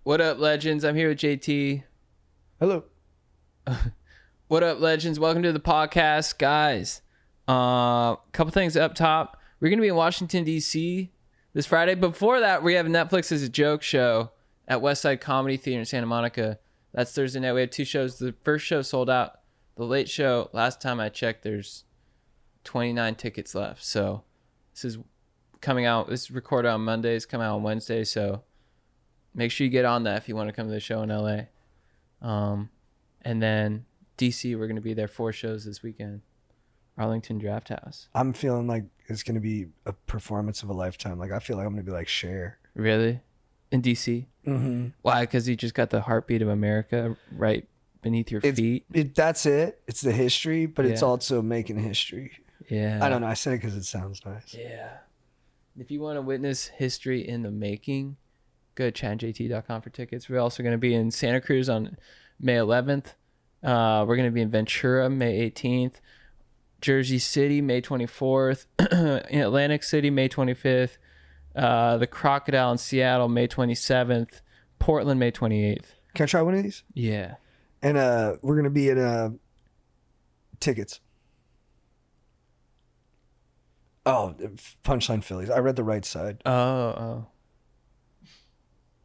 What up, legends? I'm here with JT. Hello. What up, legends? Welcome to the podcast, guys. Couple things up top. We're going to be in Washington, D.C. this Friday. Before that, we have Netflix as a joke show at Westside Comedy Theater in Santa Monica. That's Thursday night. We have 2 shows. The first show sold out. The late show, last time I checked, there's 29 tickets left. So this is coming out. This is recorded on Mondays, coming out on Wednesday. So make sure you get on that if you want to come to the show in LA. And then DC, we're going to be there 4 shows this weekend. Arlington Draft House. I'm feeling like it's going to be a performance of a lifetime. Like, I feel like I'm going to be like Cher. Really? In DC? Mm-hmm. Why? Because you just got the heartbeat of America right beneath your feet? That's it. It's the history, but it's also making history. Yeah. I don't know. I said it because it sounds nice. Yeah. If you want to witness history in the making, go to chatjt.com for tickets. We're also going to be in Santa Cruz on May 11th. We're going to be in Ventura May 18th. Jersey City May 24th. In Atlantic City May 25th. The Crocodile in Seattle May 27th. Portland May 28th. Can I try one of these? Yeah. And we're going to be in tickets. Oh, Punchline Phillies. I read the right side. Oh.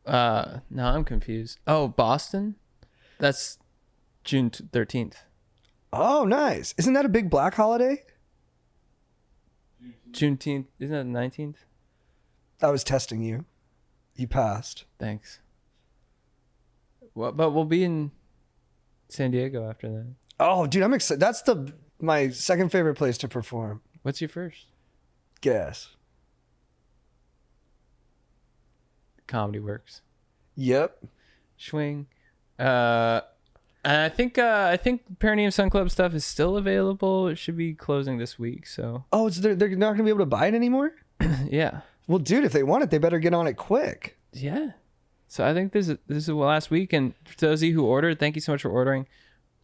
Now I'm confused. Oh, Boston? That's June 13th. Oh, nice. Isn't that a big black holiday? Juneteenth. Isn't that the 19th? I was testing you. You passed. Thanks. Well, but we'll be in San Diego after that. Oh, dude, I'm excited. That's my second favorite place to perform. What's your first? Guess. Comedy Works. Yep. Swing. And I think Perineum Sun Club stuff is still available. It should be closing this week. So. Oh, they're not going to be able to buy it anymore? Yeah. Well, dude, if they want it, they better get on it quick. Yeah. So I think this is the last week, and for those of you who ordered, thank you so much for ordering.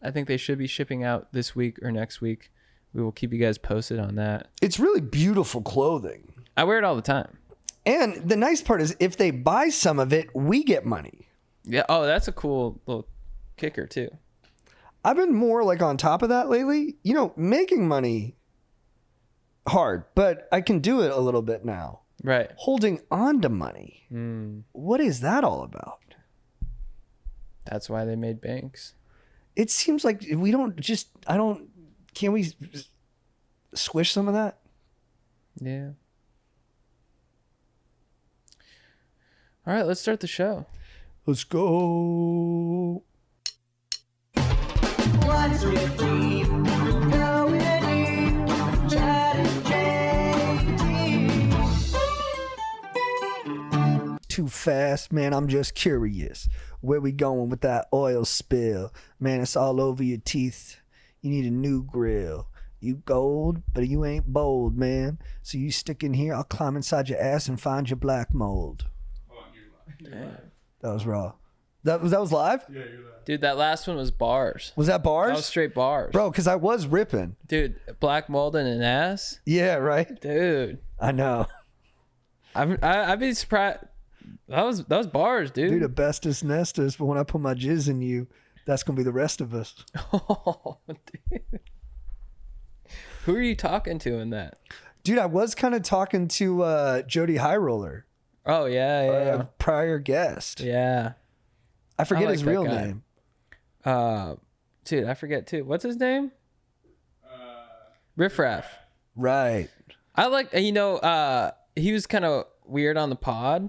I think they should be shipping out this week or next week. We will keep you guys posted on that. It's really beautiful clothing. I wear it all the time. And the nice part is if they buy some of it, we get money. Yeah. Oh, that's a cool little kicker too. I've been more like on top of that lately. You know, making money hard, but I can do it a little bit now. Right. Holding on to money. What is that all about? That's why they made banks. It seems like can we squish some of that? Yeah. All right, let's start the show. Let's go. What's with me? Going deep, chatting JT. Too fast, man. I'm just curious. Where we going with that oil spill? Man, it's all over your teeth. You need a new grill. You gold, but you ain't bold, man. So you stick in here, I'll climb inside your ass and find your black mold. That was raw. That was live? Yeah, you're live. Dude, that last one was bars. Was that bars? That was straight bars. Bro, because I was ripping. Dude, black mold in an ass? Yeah, right? Dude. I know. I'd be surprised. That was bars, dude. Dude, the bestest nesters, but when I put my jizz in you, that's going to be the rest of us. Oh, dude. Who are you talking to in that? Dude, I was kind of talking to Jody High Roller. Oh, yeah. Prior guest. Yeah. I forget like his that real guy. name. Dude, I forget too. What's his name? Riff Raff. Right. I like, he was kind of weird on the pod,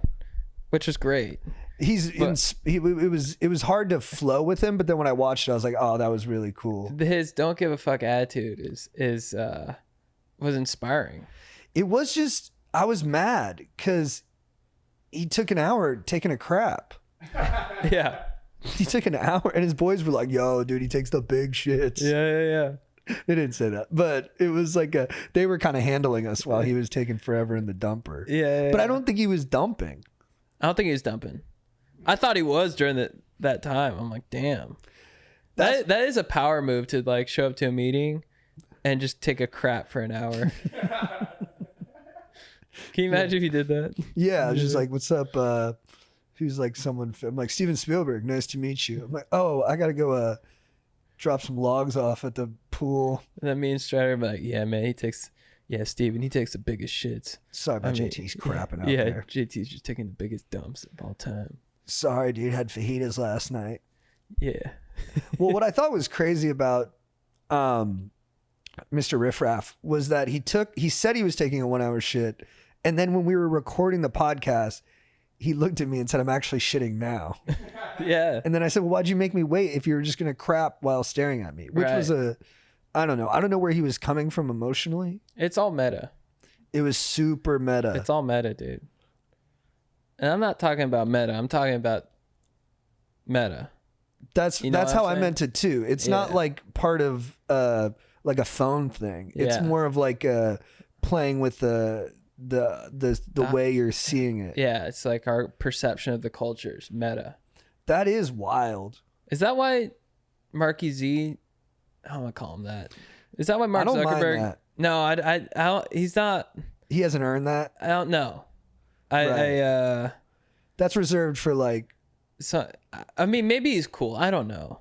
which was great. It was hard to flow with him, but then when I watched it, I was like, oh, that was really cool. His don't give a fuck attitude was inspiring. It was just, I was mad because he took an hour taking a crap. Yeah. He took an hour and his boys were like, yo, dude, he takes the big shits. Yeah. They didn't say that, but it was like they were kind of handling us while he was taking forever in the dumper. Yeah. But I don't think he was dumping. I don't think he was dumping. I thought he was during that time. I'm like, damn. That is a power move to like show up to a meeting and just take a crap for an hour. Can you imagine if you did that? Yeah, I was just like, what's up? who's like someone. I'm like, Steven Spielberg, nice to meet you. I'm like, oh, I gotta go drop some logs off at the pool. And then me and Strider are like, yeah, man, Steven, he takes the biggest shits. Sorry about JT's crapping out yeah, there. JT's just taking the biggest dumps of all time. Sorry, dude, had fajitas last night. Yeah. Well, what I thought was crazy about Mr. Riffraff was that he said he was taking a 1 hour shit. And then when we were recording the podcast, he looked at me and said, I'm actually shitting now. Yeah. And then I said, well, why'd you make me wait if you were just going to crap while staring at me? Which was I don't know. I don't know where he was coming from emotionally. It's all meta. It was super meta. It's all meta, dude. And I'm not talking about meta. I'm talking about meta. That's how I meant it too. It's not like part of like a phone thing. It's more of like playing with the way you're seeing it. Yeah, it's like our perception of the cultures, meta. That is wild. Is that why Marky Z? How am I call him that? Is that why Mark I don't Zuckerberg? mind that. No, I don't. He's not. He hasn't earned that. I don't know. That's reserved for like. So I mean, maybe he's cool. I don't know.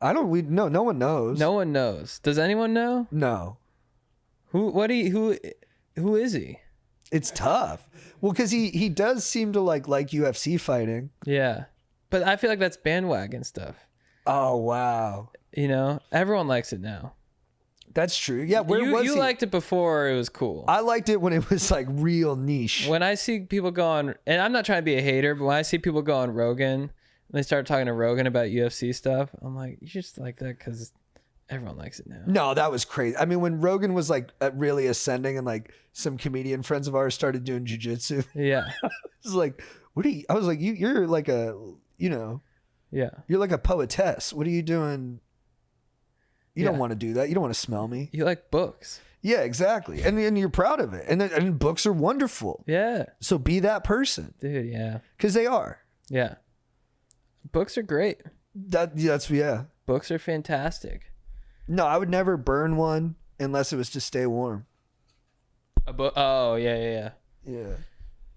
No one knows. No one knows. Does anyone know? No. Who is he? It's tough. Well, because he does seem to like UFC fighting. Yeah, but I feel like that's bandwagon stuff. Oh wow. You know, everyone likes it now. That's true. Yeah, you liked it before it was cool. I liked it when it was like real niche. When I see people go on, and I'm not trying to be a hater, but when I see people go on Rogan and they start talking to Rogan about UFC stuff, I'm like, you just like that because everyone likes it now. No, that was crazy. I mean, when Rogan was like really ascending and like some comedian friends of ours started doing jujitsu. Yeah. I was like, I was like, you're like a, yeah. You're like a poetess. What are you doing? You don't want to do that. You don't want to smell me. You like books. Yeah, exactly. And you're proud of it. And books are wonderful. Yeah. So be that person. Dude, yeah. Because they are. Yeah. Books are great. That's. Books are fantastic. No, I would never burn one unless it was to stay warm. A book? Oh, yeah. Yeah.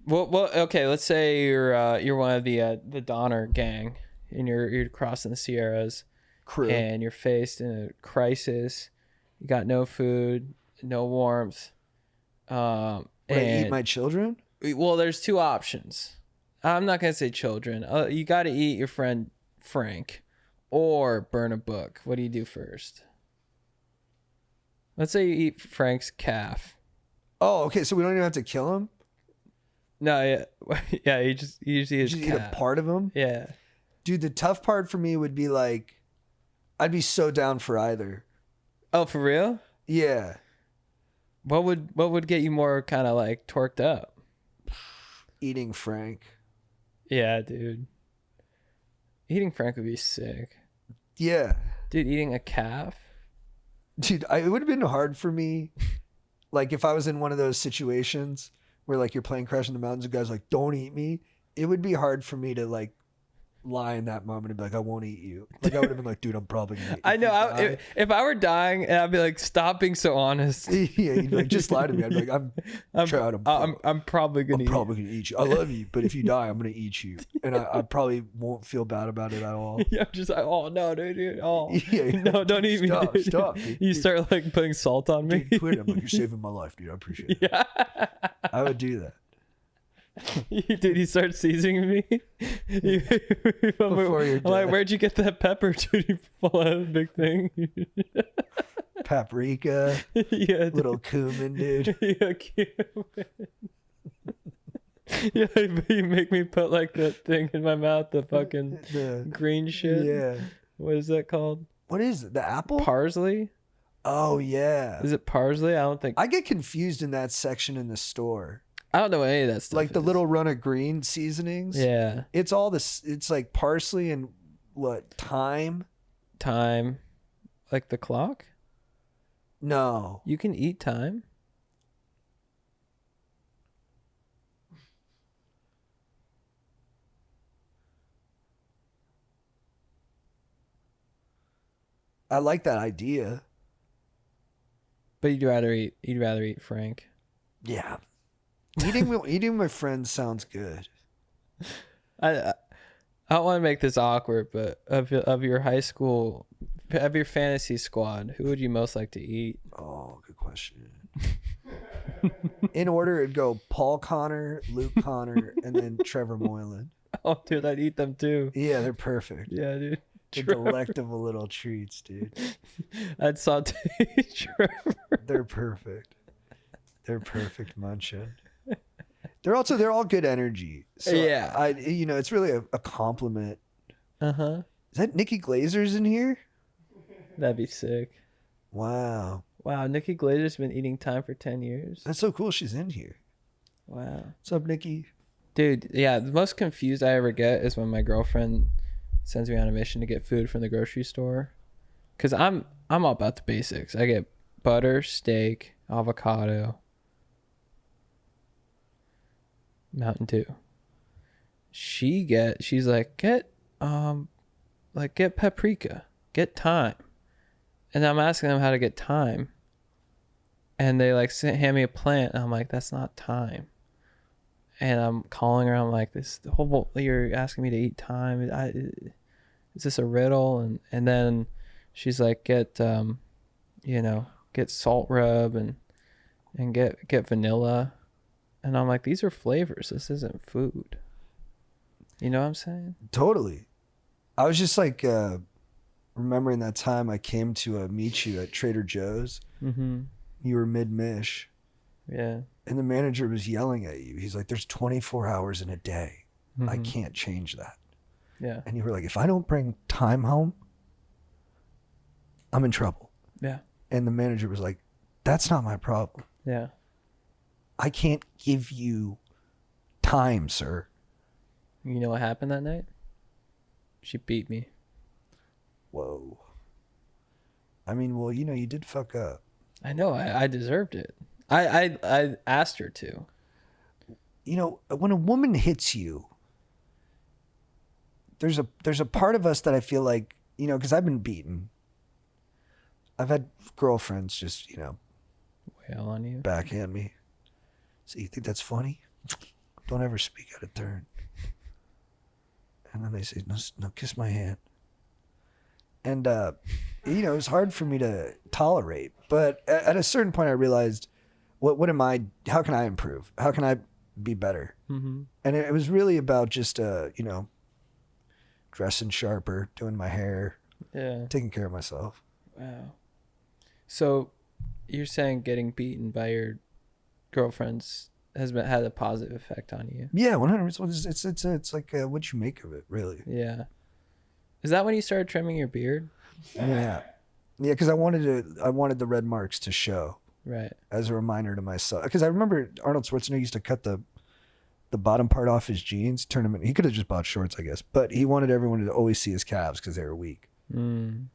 Well, okay. Let's say you're one of the Donner gang, and you're crossing the Sierras. Crew. And you're faced in a crisis. You got no food, no warmth. And eat my children? Well, there's two options. I'm not gonna say children. You got to eat your friend Frank, or burn a book. What do you do first? Let's say you eat Frank's calf. Oh, okay. So we don't even have to kill him. No, yeah. You just eat his eat calf. a part of him. Yeah. Dude, the tough part for me would be like, I'd be so down for either. Oh, for real? Yeah. What would get you more kind of like torqued up? Eating Frank. Yeah, dude. Eating Frank would be sick. Yeah. Dude, eating a calf? Dude, it would have been hard for me. Like if I was in one of those situations where like you're playing Crash in the Mountains and guys like, don't eat me. It would be hard for me to like lie in that moment and be like, I won't eat you. Like I would have been like, dude, I'm probably gonna eat you. I know. If I were dying, and I'd be like, stop being so honest. Yeah, you'd be like, just lie to me. I'd be like, I'm probably gonna eat you. I love you, but if you die, I'm gonna eat you, and I probably won't feel bad about it at all. Yeah, I'm just like, oh no, dude. Oh yeah, no, don't eat me. Dude. Stop. Dude. You start like putting salt on me. Dude, quit. I'm like, you're saving my life, dude. I appreciate it. Yeah. I would do that. Dude, he starts seasoning me. Before you're I'm like, where'd you get that pepper? Dude, you pull out a big thing. Paprika. Yeah, dude. Little cumin, dude. Yeah, cumin. Yeah, you make me put like that thing in my mouth, the fucking green shit. Yeah. What is that called? What is it? The apple? Parsley? Oh, yeah. Is it parsley? I don't think. I get confused in that section in the store. I don't know what any of that stuff Like the is. little run of green seasonings. Yeah. It's all this. It's like parsley and what? Thyme? Time. Like the clock? No. You can eat time? I like that idea. But you'd rather eat Frank. Yeah. Eating my friends sounds good. I I don't want to make this awkward, but of your high school, of your fantasy squad, who would you most like to eat? Oh, good question. In order, it'd go Paul Connor, Luke Connor, and then Trevor Moylan. Oh, dude, I'd eat them too. Yeah, they're perfect. Yeah, dude. They're delectable little treats, dude. I'd saute Trevor. They're perfect. They're perfect munching. They're all good energy. So Yeah. It's really a compliment. Uh-huh. Is that Nikki Glazer's in here? That'd be sick. Wow. Wow, Nikki Glazer's been eating time for 10 years. That's so cool she's in here. Wow. What's up, Nikki? Dude, yeah, the most confused I ever get is when my girlfriend sends me on a mission to get food from the grocery store. Cause I'm all about the basics. I get butter, steak, avocado, Mountain Dew. She's like, get paprika, get thyme. And I'm asking them how to get thyme. And they hand me a plant. And I'm like, that's not thyme. And I'm calling her. I'm like, you're asking me to eat thyme. Is this a riddle? And then she's like, get salt rub and get vanilla. And I'm like, these are flavors. This isn't food. You know what I'm saying? Totally. I was just like remembering that time I came to meet you at Trader Joe's. Mm-hmm. You were mid-mish. Yeah. And the manager was yelling at you. He's like, there's 24 hours in a day. Mm-hmm. I can't change that. Yeah. And you were like, if I don't bring time home, I'm in trouble. Yeah. And the manager was like, that's not my problem. Yeah. I can't give you time, sir. You know what happened that night? She beat me. Whoa. I mean, well, you did fuck up. I know. I deserved it. I asked her to. When a woman hits you, there's a part of us that I feel like, because I've been beaten. I've had girlfriends just, Wail on you. backhand me. So you think that's funny? Don't ever speak out of turn. And then they say, no, kiss my hand. And, it's hard for me to tolerate. But at a certain point, I realized, how can I improve? How can I be better? Mm-hmm. And it was really about just, dressing sharper, doing my hair, taking care of myself. Wow. So you're saying getting beaten by your girlfriends had a positive effect on you? Yeah, 100%. It's like what you make of it, really. Yeah. Is that when you started trimming your beard? Yeah, because I wanted the red marks to show, Right. as a reminder to myself. Because I remember Arnold Schwarzenegger used to cut the bottom part off his jeans, turn them in. He could have just bought shorts, I guess, but he wanted everyone to always see his calves because they were weak. Mm.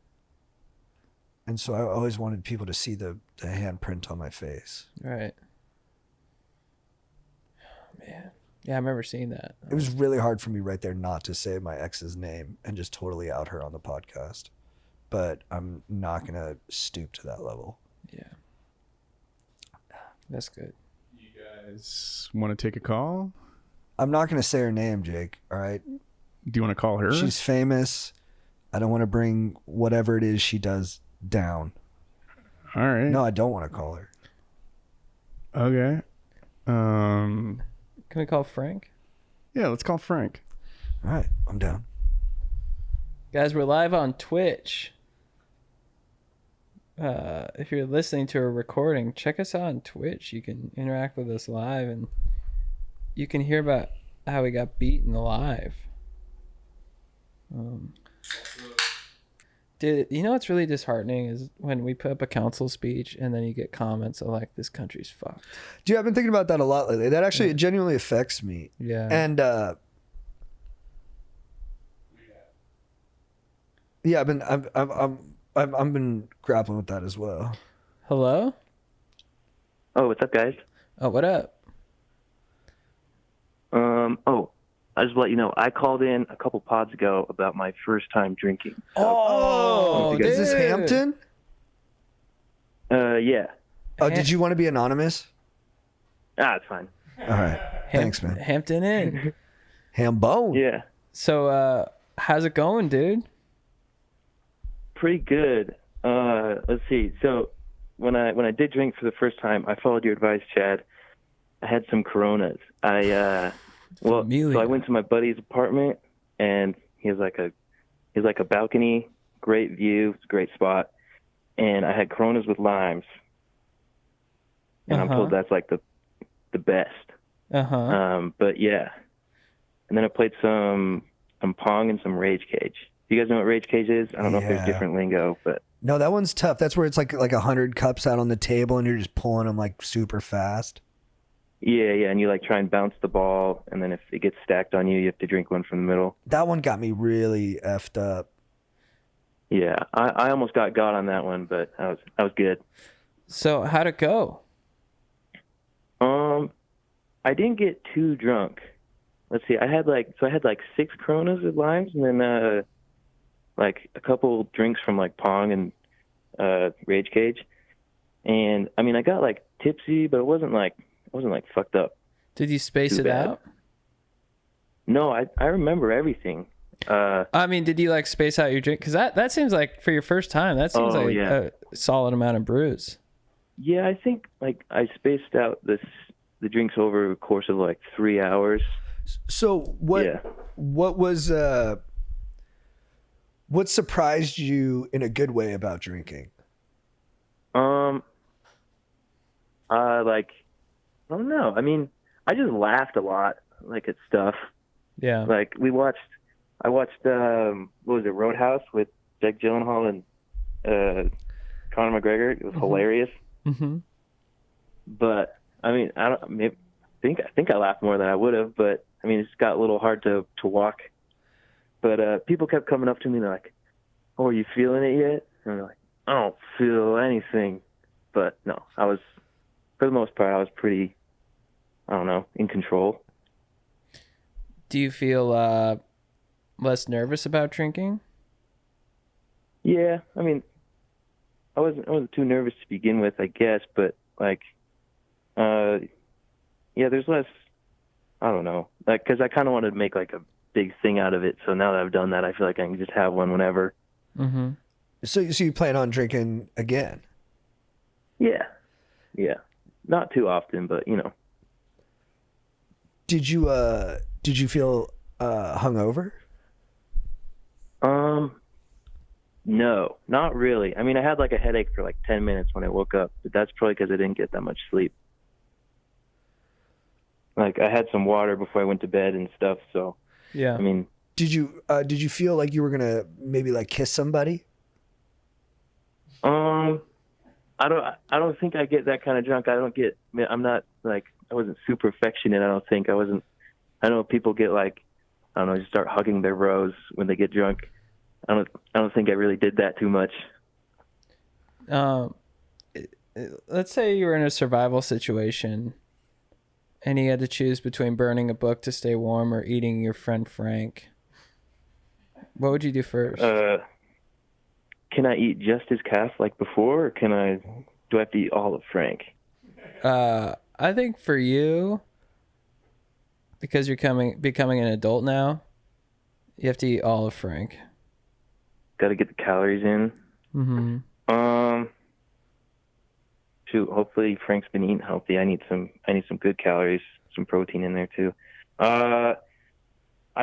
And so I always wanted people to see the handprint on my face. Right. Oh, man. Yeah, I remember seeing that. It was really hard for me right there not to say my ex's name and just totally out her on the podcast. But I'm not going to stoop to that level. Yeah. That's good. You guys want to take a call? I'm not going to say her name, Jake. All right. Do you want to call her? She's famous. I don't want to bring whatever it is she does down. All right. No, I don't want to call her. Okay. Can we call Frank? Yeah, let's call Frank. All right. I'm down. Guys, we're live on Twitch. If you're listening to a recording, check us out on Twitch. You can interact with us live and you can hear about how we got beaten live. Dude, you know what's really disheartening is when we put up a council speech and then you get comments of like, this country's fucked. Dude, I've been thinking about that a lot lately. That actually it genuinely affects me. Yeah. And yeah, I've been grappling with that as well. Hello? Oh, what's up, guys? Oh, what up? I just let you know, I called in a couple pods ago about my first time drinking. Oh, Is this dude. Hampton? Yeah. Oh, did you want to be anonymous? It's fine. All right. Thanks, man. Hampton Inn. Hambone. Yeah. So, how's it going, dude? Pretty good. Let's see. So when I did drink for the first time, I followed your advice, Chad. I had some Coronas. So I went to my buddy's apartment, and he has like a balcony, great view, it's a great spot, and I had Coronas with limes, and I'm told that's like the best. But yeah, and then I played some Pong and some Rage Cage. Do you guys know what Rage Cage is? I don't know if there's different lingo, but No, that one's tough. That's where it's like 100 cups out on the table and you're just pulling them like super fast. yeah, and you like try and bounce the ball, and then if it gets stacked on you, you have to drink one from the middle. That one got me really effed up. Yeah, I almost got on that one, but I was good. So, how'd it go? I didn't get too drunk. Let's see, I had like 6 Coronas with limes, and then like a couple drinks from like Pong and Rage Cage, and I mean I got like tipsy, but it wasn't like fucked up. Did you space it out? No, I remember everything. I mean, did you like space out your drink? Because that seems like for your first time, that seems a solid amount of brews. Yeah, I think like I spaced out the drinks over a course of like 3 hours. So what was what surprised you in a good way about drinking? I don't know. I mean, I just laughed a lot, like at stuff. Yeah. Like I watched what was it, Roadhouse with Jake Gyllenhaal and Conor McGregor. It was hilarious. Mm-hmm. But I mean, I think I laughed more than I would have. But I mean, it's got a little hard to walk. But people kept coming up to me and they're like, "Oh, are you feeling it yet?" And I'm like, "I don't feel anything." But no, for the most part, I was pretty, I don't know, in control. Do you feel less nervous about drinking? Yeah, I mean, I wasn't too nervous to begin with, I guess, but like, yeah, there's less, I don't know, like, because I kind of wanted to make like a big thing out of it. So now that I've done that, I feel like I can just have one whenever. Mm-hmm. So you plan on drinking again? Yeah, not too often, but you know. Did you feel hungover? No, not really. I mean, I had like a headache for like 10 minutes when I woke up, but that's probably because I didn't get that much sleep. Like I had some water before I went to bed and stuff, so yeah. I mean, did you feel like you were gonna maybe like kiss somebody? I don't think I get that kind of drunk. I'm not like, I wasn't super affectionate. I don't think I know people get like, I don't know, just start hugging their bros when they get drunk. I don't think I really did that too much. Let's say you were in a survival situation and you had to choose between burning a book to stay warm or eating your friend Frank. What would you do first? Can I eat just his calf like before, or do I have to eat all of Frank? I think for you, because you're becoming an adult now, you have to eat all of Frank. Got to get the calories in. Mm-hmm. Shoot, hopefully Frank's been eating healthy. I need some good calories, some protein in there too. I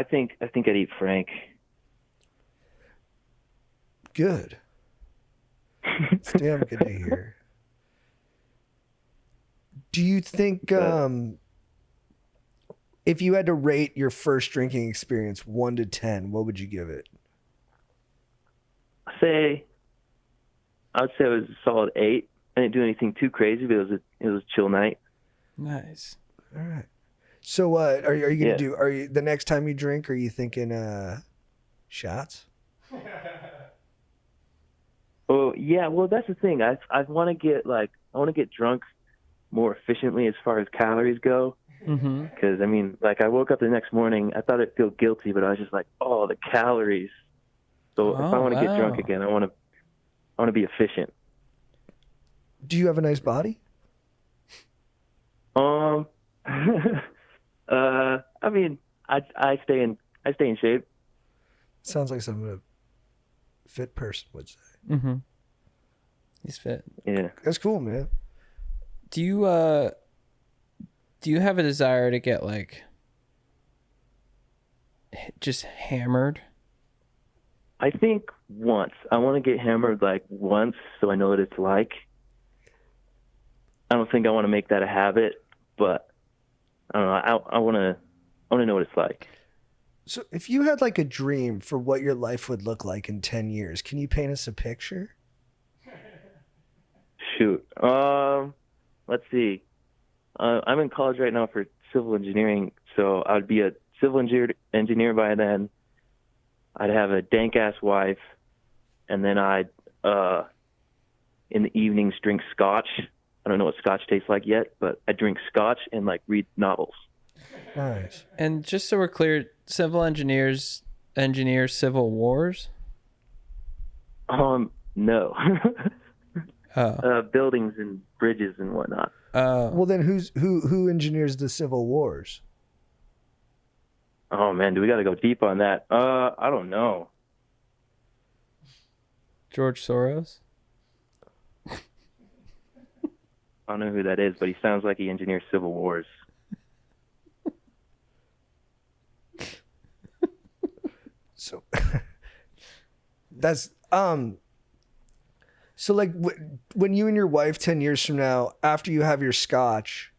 think I'd eat Frank. Good. It's damn good to hear. Do you think if you had to rate your first drinking experience 1 to 10, what would you give it? I would say it was a solid 8. I didn't do anything too crazy, but it was a chill night. Nice. All right. So what are you gonna do? Are you the next time you drink? Are you thinking shots? Oh yeah, well that's the thing. I want to get drunk more efficiently as far as calories go. Mm-hmm. Because I mean, like I woke up the next morning, I thought I'd feel guilty, but I was just like, oh, the calories. So if I want to get drunk again, I want to be efficient. Do you have a nice body? I mean, I stay in shape. Sounds like something a fit person would say. Mm-hmm. He's fit. Yeah. That's cool, man. Do you have a desire to get like just hammered? I think once. I want to get hammered like once so I know what it's like. I don't think I want to make that a habit, but I don't know. I want to know what it's like. So if you had like a dream for what your life would look like in 10 years, can you paint us a picture? Shoot. Let's see. I'm in college right now for civil engineering, so I'd be a civil engineer by then. I'd have a dank-ass wife, and then I'd, in the evenings, drink scotch. I don't know what scotch tastes like yet, but I drink scotch and, like, read novels. Nice. And just so we're clear, civil engineers engineer civil wars? No. Oh. Buildings and bridges and whatnot. Well, then who engineers the civil wars? Oh, man, do we got to go deep on that? I don't know. George Soros? I don't know who that is, but he sounds like he engineers civil wars. So that's so like when you and your wife 10 years from now, after you have your scotch,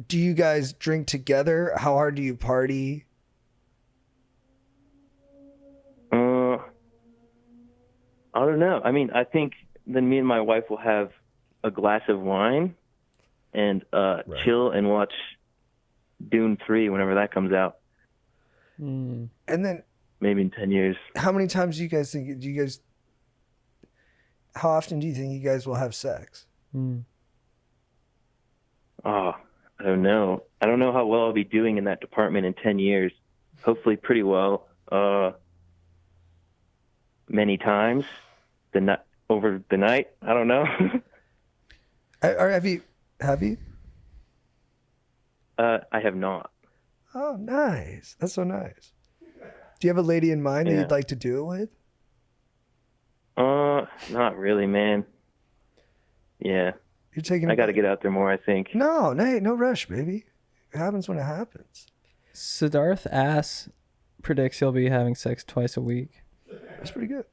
do you guys drink together? How hard do you party? I don't know. I mean, I think then me and my wife will have a glass of wine and chill and watch Dune 3 whenever that comes out. And then Maybe in 10 years. how many times do you guys think, how often do you think you guys will have sex? Oh, I don't know. I don't know how well I'll be doing in that department in 10 years. Hopefully pretty well. Many times. Over the night. I don't know. Or have you? I have not. Oh, nice. That's so nice. Do you have a lady in mind that Yeah. you'd like to do it with? Not really, man. Yeah. You're taking. I got to get out there more, I think. No, no rush, baby. It happens when it happens. Siddharth Ass predicts he'll be having sex twice a week. That's pretty good.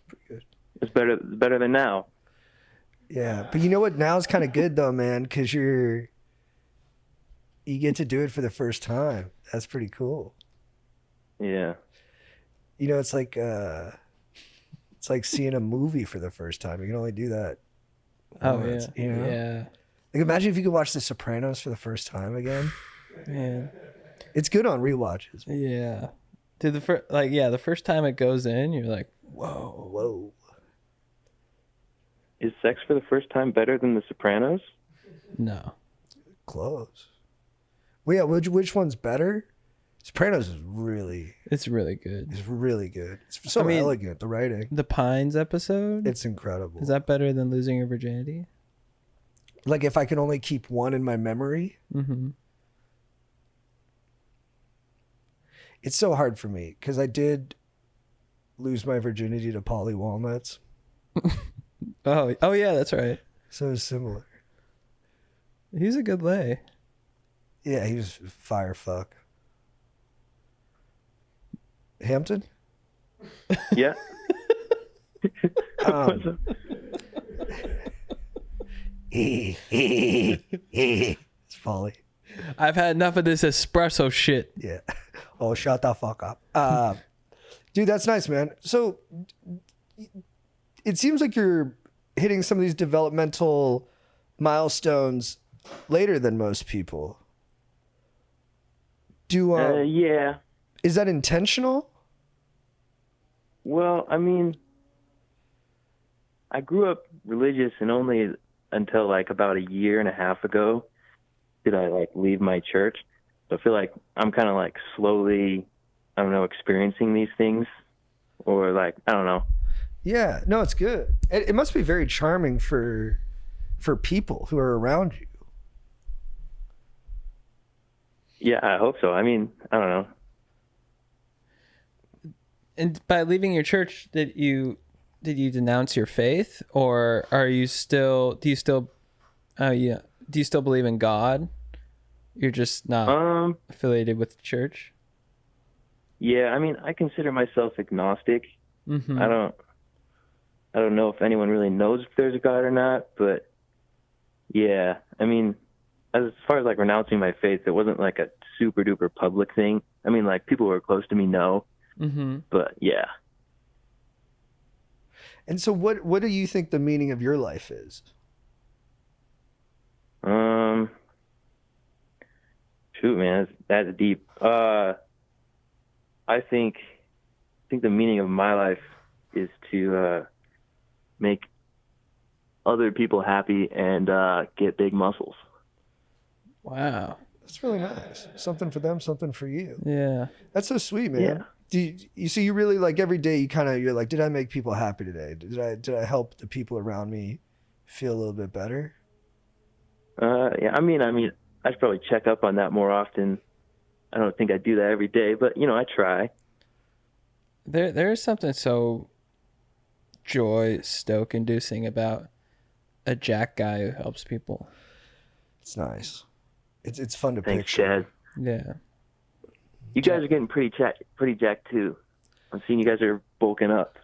Pretty good. It's better than now. Yeah, but you know what? Now is kind of good though, man, because you get to do it for the first time. That's pretty cool. Yeah. You know, it's like seeing a movie for the first time. You can only do that once, Yeah. you know? Yeah. Like imagine if you could watch The Sopranos for the first time again. Man. It's good on rewatches. Yeah. Dude, the first time it goes in, you're like, Whoa. Is sex for the first time better than The Sopranos? no. Close. Well, yeah, which one's better? Sopranos is really It's really good. good. It's so elegant, the writing. The Pines episode? It's incredible. Is that better than losing your virginity? Like if I can only keep one in my memory? Mm-hmm. It's so hard for me because I did lose my virginity to Polly Walnuts. Oh yeah, that's right. So it's similar. He's a good lay. Yeah, he was fire fuck. Hampton? Yeah. It's Polly. I've had enough of this espresso shit. Yeah. Oh, shut the fuck up. Dude, that's nice, man. So it seems like you're hitting some of these developmental milestones later than most people. Yeah. Is that intentional? Well, I mean, I grew up religious and only until like about a year and a half ago did I like leave my church. So I feel like I'm kind of like slowly, I don't know, experiencing these things or like, I don't know. Yeah. No, it's good. It must be very charming for people who are around you. Yeah, I hope so. I mean, I don't know. And by leaving your church, did you denounce your faith, or do you still believe in God? You're just not affiliated with the church? Yeah, I mean, I consider myself agnostic. Mm-hmm. I don't know if anyone really knows if there's a God or not, but yeah, I mean, as far as like renouncing my faith, it wasn't like a super duper public thing. I mean, like people who are close to me know, but yeah. And so what do you think the meaning of your life is? Shoot, man, that's deep. I think the meaning of my life is to make other people happy and get big muscles. Wow. That's really nice. Something for them, something for you. Yeah. That's so sweet, man. Yeah. Do you really like every day you're like, did I make people happy today? Did I help the people around me feel a little bit better? Yeah, I mean, I should probably check up on that more often. I don't think I do that every day, but I try. There is something so stoke inducing about a jack guy who helps people. It's nice. It's fun to Thanks, picture. Chad. Yeah. You guys are getting pretty jacked too. I'm seeing you guys are bulking up.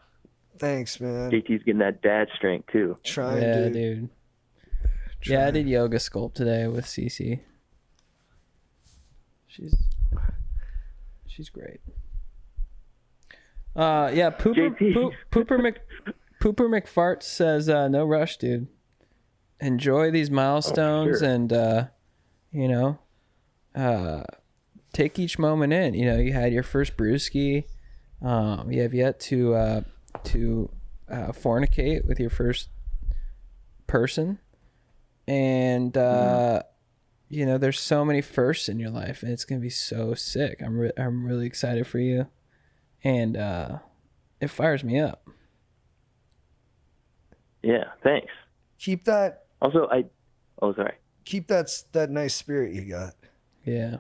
Thanks, man. JT's getting that dad strength too. Trying, Yeah, dude. dude. Yeah, I did yoga sculpt today with Cece. She's great. Yeah, JT. Pooper McFart says no rush, dude. Enjoy these milestones sure. and take each moment in. You had your first brewski. You have yet to fornicate with your first person, and there's so many firsts in your life, and it's gonna be so sick. I'm really excited for you, and it fires me up. Yeah, thanks. Keep that. Also, sorry. Keep that nice spirit you got. Yeah.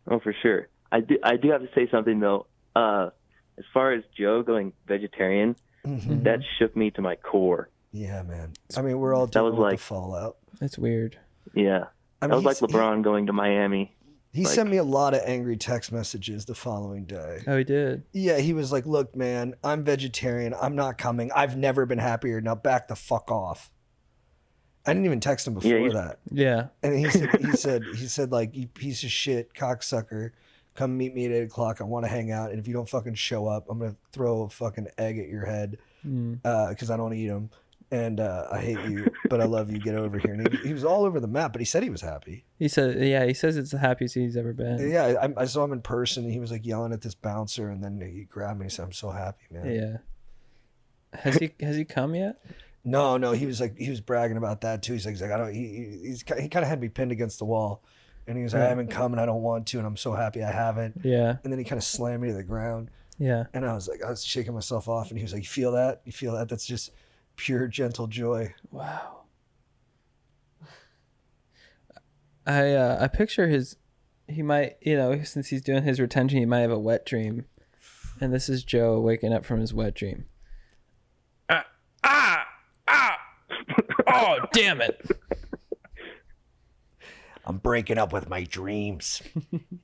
Oh, for sure. I do have to say something though. As far as Joe going vegetarian, that shook me to my core. Yeah, man. I mean, we're all dealing with the fallout. It's weird. Yeah. I mean, that was like LeBron going to Miami. He sent me a lot of angry text messages the following day. Oh, he did? Yeah, he was like, look, man, I'm vegetarian. I'm not coming. I've never been happier. Now back the fuck off. I didn't even text him before that. Yeah. And he said, like, you piece of shit, cocksucker, come meet me at 8 o'clock. I want to hang out. And if you don't fucking show up, I'm going to throw a fucking egg at your head because I don't eat them. And I hate you, but I love you. Get over here. And he was all over the map, but he said he was happy. He says it's the happiest he's ever been. Yeah, I saw him in person, and he was like yelling at this bouncer, and then he grabbed me and said, "I'm so happy, man." Yeah. Has he come yet? No, he was bragging about that too. He's like I don't. He kind of had me pinned against the wall, and he was like, "I haven't come, and I don't want to, and I'm so happy I haven't." Yeah. And then he kind of slammed me to the ground. Yeah. And I was shaking myself off, and he was like, "You feel that? You feel that? That's just pure gentle joy." Wow. I picture he might, since he's doing his retention, he might have a wet dream. And this is Joe waking up from his wet dream. Oh, damn it. I'm breaking up with my dreams.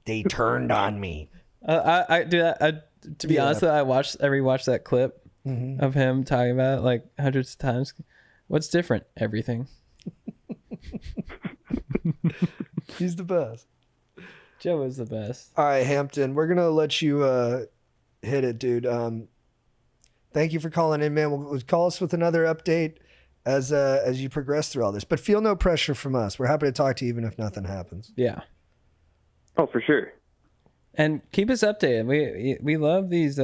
They turned on me. I do that. To be honest, I rewatched that clip of him talking about it like hundreds of times. What's different? Everything. He's the best. Joe is the best. All right, Hampton, we're gonna let you hit it, dude. Thank you for calling in, man. We'll call us with another update as you progress through all this. But feel no pressure from us. We're happy to talk to you even if nothing happens. Yeah. Oh, for sure. And keep us updated. We love these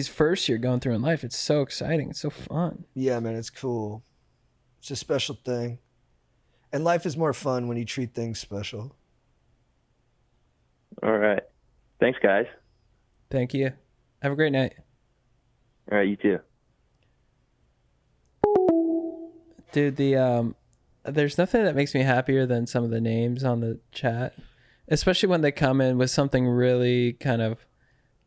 firsts you're going through in life. It's so exciting. It's so fun. Yeah, man, it's cool. It's a special thing. And life is more fun when you treat things special. All right. Thanks, guys. Thank you. Have a great night. All right, you too. Dude, there's nothing that makes me happier than some of the names on the chat. especially when they come in with something really kind of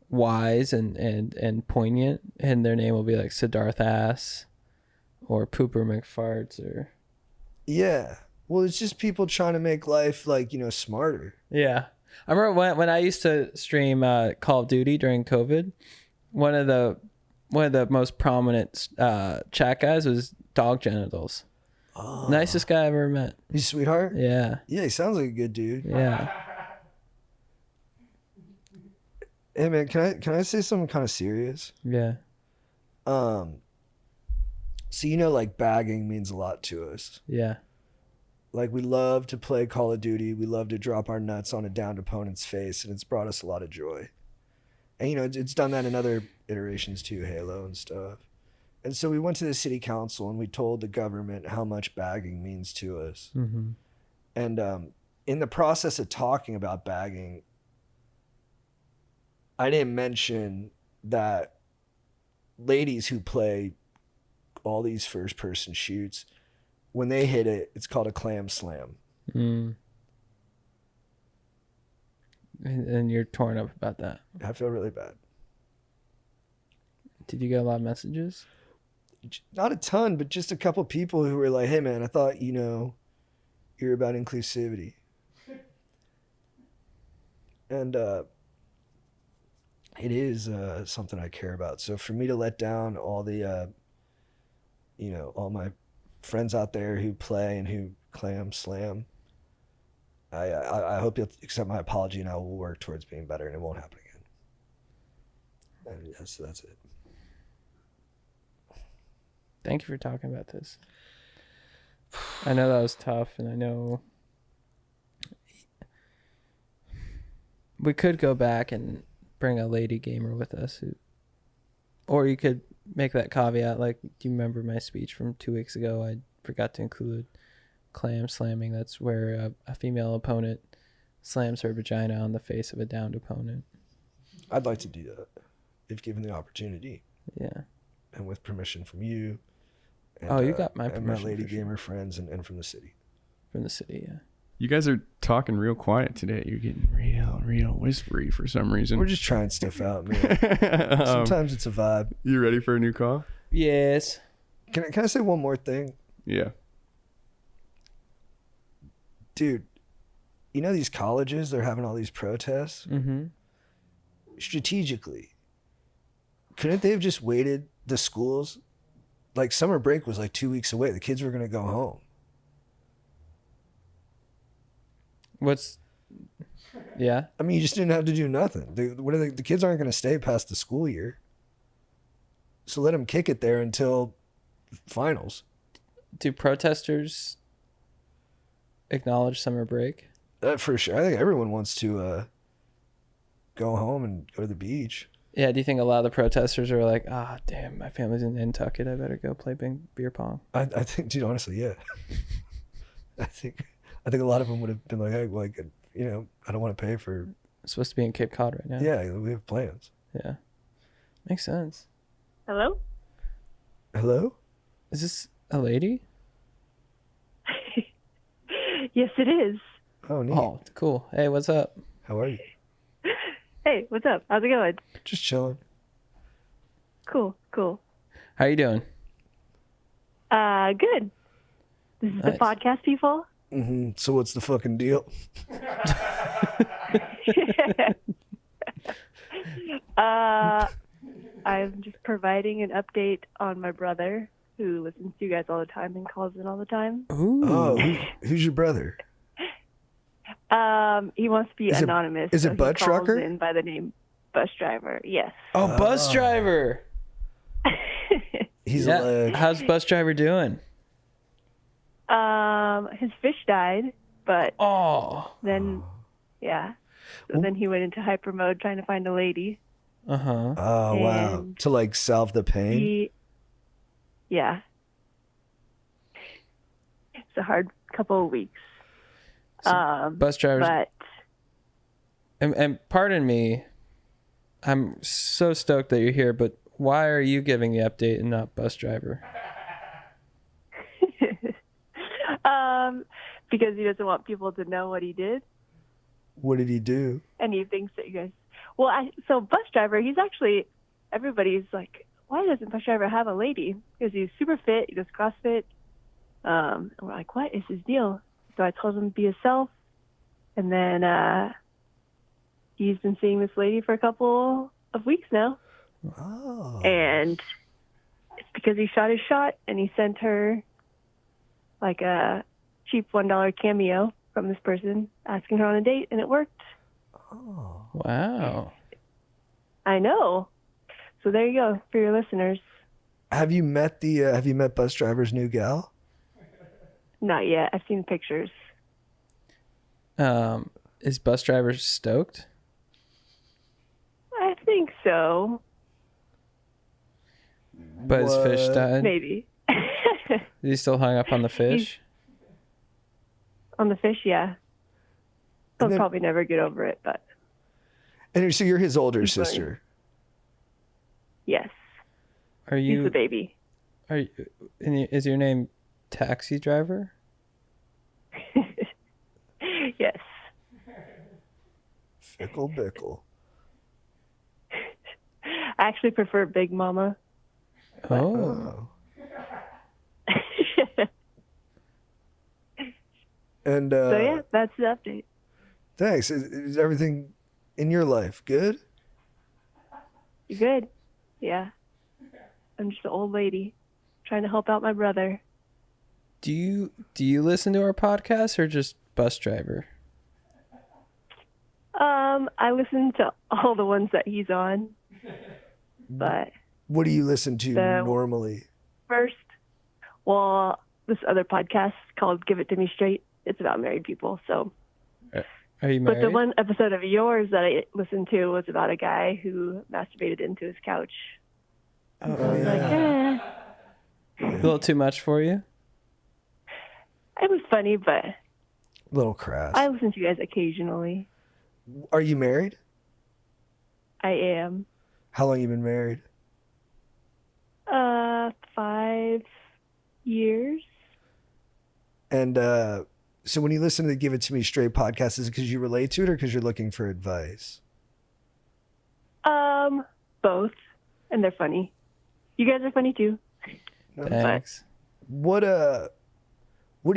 wise and poignant, and their name will be like Siddharth Ass or Pooper McFarts or Yeah. Well, it's just people trying to make life like, smarter. yeah. I remember when I used to stream Call of Duty during COVID, one of the most prominent chat guys was Dog Genitals. Oh. Nicest guy I ever met. He's a sweetheart? Yeah. Yeah, he sounds like a good dude. Yeah. Hey man, can I say something kind of serious? Yeah. So like bagging means a lot to us. Yeah. Like we love to play Call of Duty. We love to drop our nuts on a downed opponent's face, and it's brought us a lot of joy. And it's done that in other iterations too, Halo and stuff. And so we went to the city council and we told the government how much bagging means to us. Mm-hmm. And in the process of talking about bagging, I didn't mention that ladies who play all these first-person shoots, when they hit it, it's called a clam slam. Mm. And you're torn up about that. I feel really bad. Did you get a lot of messages? Not a ton, but just a couple people who were like, hey man, I thought, you're about inclusivity. And it is something I care about. So for me to let down all the, all my friends out there who play and who clam slam, I hope you'll accept my apology, and I will work towards being better, and it won't happen again. And yeah, so that's it. Thank you for talking about this. I know that was tough, and I know we could go back and bring a lady gamer with us, or you could make that caveat. Like, do you remember my speech from 2 weeks ago? I forgot to include clam slamming. That's where a female opponent slams her vagina on the face of a downed opponent. I'd like to do that if given the opportunity. Yeah. And with permission from you. And, Oh, you got my and my permission lady for sure. gamer friends and from the city. From the city, yeah. You guys are talking real quiet today. You're getting real whispery for some reason. We're just trying stuff out, man. Sometimes it's a vibe. You ready for a new call? Yes. Can I say one more thing? Yeah. Dude, these colleges, they're having all these protests. Mm-hmm. Strategically, couldn't they have just waited the schools? Like summer break was like 2 weeks away. The kids were going to go home. Yeah. I mean, you just didn't have to do nothing. The kids aren't going to stay past the school year. So let them kick it there until finals. Do protesters acknowledge summer break? For sure. I think everyone wants to go home and go to the beach. Yeah, do you think a lot of the protesters are like, damn, my family's in Nantucket, I better go play beer pong? I think, dude, honestly, yeah. I think a lot of them would have been like, hey, I don't want to pay for... I'm supposed to be in Cape Cod right now. Yeah, we have plans. Yeah. Makes sense. Hello? Hello? Is this a lady? Yes, it is. Oh, neat. Oh, cool. Hey, what's up? How are you? Hey, what's up? How's it going? Just chilling. Cool. How you doing? Good. This is Nice. the podcast people? Mm-hmm. So what's the fucking deal? I'm just providing an update on my brother, who listens to you guys all the time and calls in all the time. Ooh. Oh, who's your brother? He wants to be Is it- anonymous. is it so he Butt calls Trucker? in by the name Bus Driver. Yes. Oh, bus driver. He's Yeah. a leg. How's bus driver doing? His fish died, but Oh. then, yeah. So then he went into hyper mode trying to find a lady. Uh-huh. Oh, wow. And To like salve the pain? Yeah. It's a hard couple of weeks. Bus drivers. But And pardon me, I'm so stoked that you're here, but why are you giving the update and not bus driver? because he doesn't want people to know what he did. What did he do? And he thinks that you guys. Well, so bus driver, he's actually. Everybody's like, why doesn't bus driver have a lady? Because he's super fit. He does CrossFit. And we're like, what is his deal? So I told him to be himself. And then he's been seeing this lady for a couple of weeks now. Oh. And it's because he shot his shot and he sent her like a cheap $1 cameo from this person asking her on a date, and it worked. Oh. Wow. I know. So there you go for your listeners. Have you met bus driver's new gal? Not yet. I've seen pictures. Is bus driver stoked? I think so. But his fish What? died? Maybe. Is he still hung up on the fish? On the fish, yeah. He'll And then- probably never get over it, but And so you're his older He's funny. sister. yes. Are He's the you? baby. Are you? Is your name Taxi Driver? Yes. Fickle Bickle. I actually prefer Big Mama. Oh. And So yeah, that's the update. thanks. Is everything in your life good? You good? Yeah. I'm just an old lady trying to help out my brother. Do you listen to our podcast or just bus driver? I listen to all the ones that he's on, but What do you listen to The- normally? first, well, this other podcast called "Give It to Me Straight." It's about married people. So, Are you but married? the one episode of yours that I listened to was about a guy who masturbated into his couch. Oh, I was like, eh. A little too much for you? It was funny, but Little crass. I listen to you guys occasionally. Are you married? I am. How long you been married? 5 years. And so when you listen to the Give It To Me Straight podcast, is it because you relate to it or because you're looking for advice? Both, and they're funny. You guys are funny too. Thanks. What do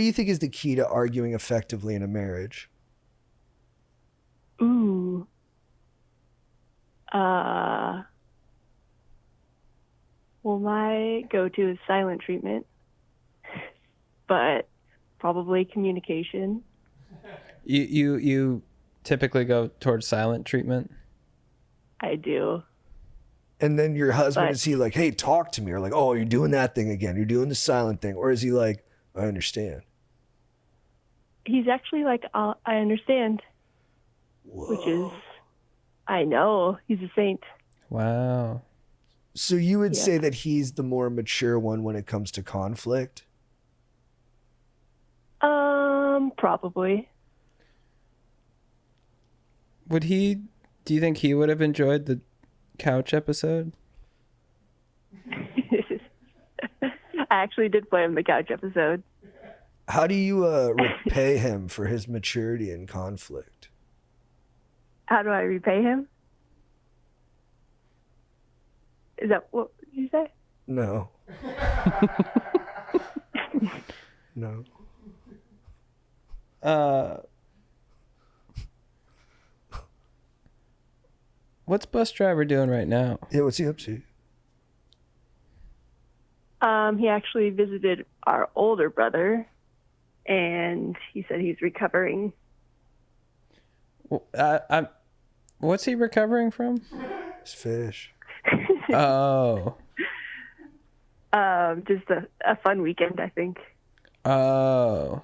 you think is the key to arguing effectively in a marriage? Ooh. Well, my go-to is silent treatment, but probably communication. You typically go towards silent treatment? I do. And then your husband, But- is he like, hey, talk to me? Or like, oh, you're doing that thing again. You're doing the silent thing. Or is he like, I understand? He's actually like, I understand, which is, I know, he's a saint. Wow. So you would Yeah. say that he's the more mature one when it comes to conflict? Probably. Do you think he would have enjoyed the couch episode? I actually did play him the couch episode. How do you repay him for his maturity in conflict? How do I repay him? Is that what did you say? No. No. What's bus driver doing right now? Yeah, what's he up to? He actually visited our older brother, and he said he's recovering. What's he recovering from? It's fish. Oh. Just a fun weekend, I think. Oh.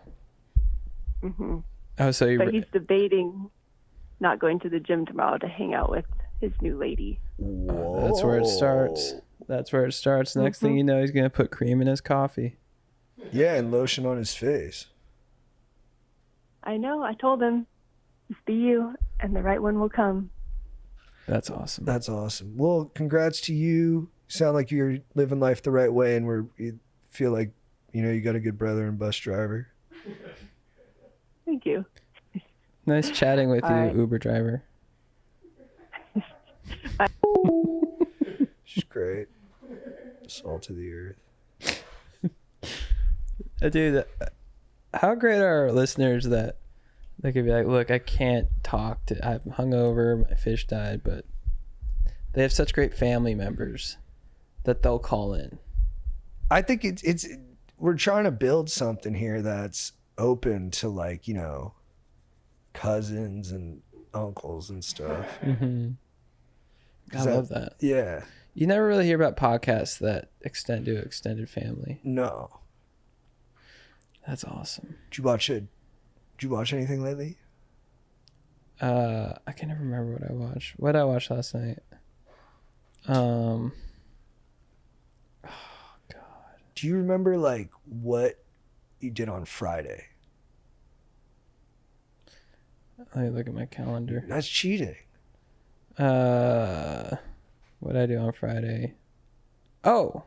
Hmm. Oh, so you But he's debating not going to the gym tomorrow to hang out with his new lady. that's where it starts. That's where it starts. Next thing you know, he's gonna put cream in his coffee. Yeah, and lotion on his face. I know. I told him, just be you, and the right one will come. That's awesome. That's awesome. Well, congrats to you. You sound like you're living life the right way, and you feel like, you know, you got a good brother and bus driver. Thank you. Nice chatting with you, All right. Uber driver. She's great. Salt of the earth. Dude, how great are our listeners that they could be like, look, I can't talk to, I'm hungover, my fish died, but they have such great family members that they'll call in. I think it's we're trying to build something here that's open to, like, you know, cousins and uncles and stuff. Mm-hmm. I love that. Yeah. You never really hear about podcasts that extend to extended family. No. That's awesome. Did you watch anything lately? I can never remember what I watched. What did I watch last night? Oh God. Do you remember, like, what you did on Friday? Let me look at my calendar. That's cheating. What did I do on Friday? Oh.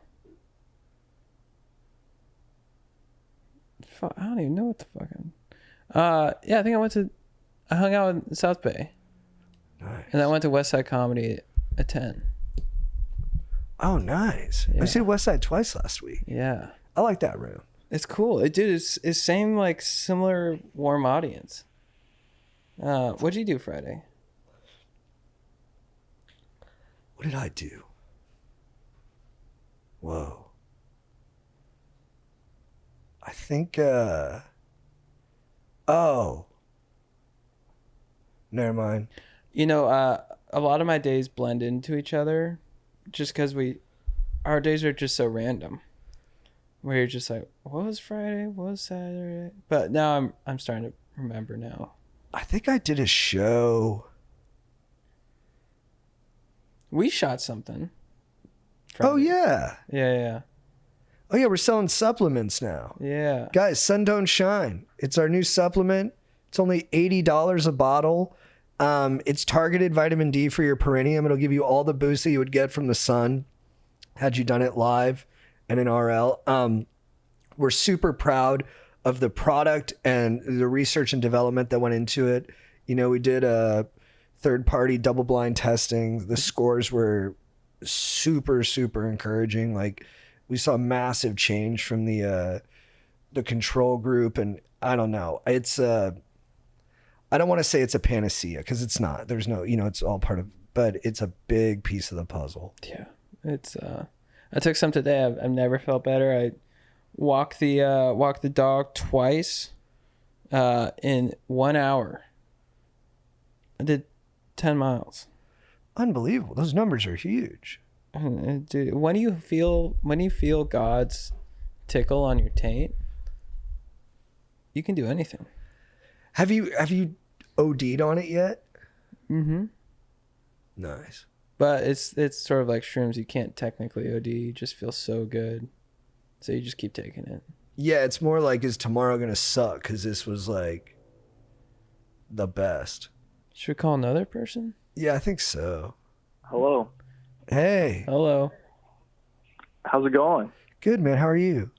Fuck, I don't even know what the fuck yeah, I think I hung out in South Bay. Nice. And I went to West Side Comedy at 10. Oh, nice. Yeah. I stayed West Side twice last week. Yeah. I like that room. It's cool. It's same, like, similar warm audience. What'd you do Friday? What did I do? Whoa. I think, oh. Never mind. You know, a lot of my days blend into each other just because our days are just so random. Where you're just like, what was Friday? What was Saturday? But now I'm starting to remember now. I think I did a show. We shot something. Oh, Friday. yeah. Yeah. Oh, yeah, we're selling supplements now. Yeah. Guys, Sun Don't Shine. It's our new supplement. It's only $80 a bottle. It's targeted vitamin D for your perineum. It'll give you all the boost that you would get from the sun had you done it live and in RL. We're super proud of the product and the research and development that went into it. You know, we did a third-party double-blind testing. The scores were super, super encouraging. Like, we saw massive change from the control group, and I don't know. It's I don't want to say it's a panacea because it's not. There's no, you know, it's all part of, but it's a big piece of the puzzle. Yeah. It's I took some today. I've never felt better. I walked the dog twice in 1 hour. I did 10 miles. Unbelievable. Those numbers are huge. Dude, when you feel God's tickle on your taint, you can do anything. Have you OD'd on it yet? Mm-hmm. Nice. But it's sort of like shrooms. You can't technically OD. You just feel so good, so you just keep taking it. Yeah, it's more like, is tomorrow gonna suck? Because this was like the best. Should we call another person? Yeah, I think so. Hello. Hey, Hello. How's it going? good man. How are you?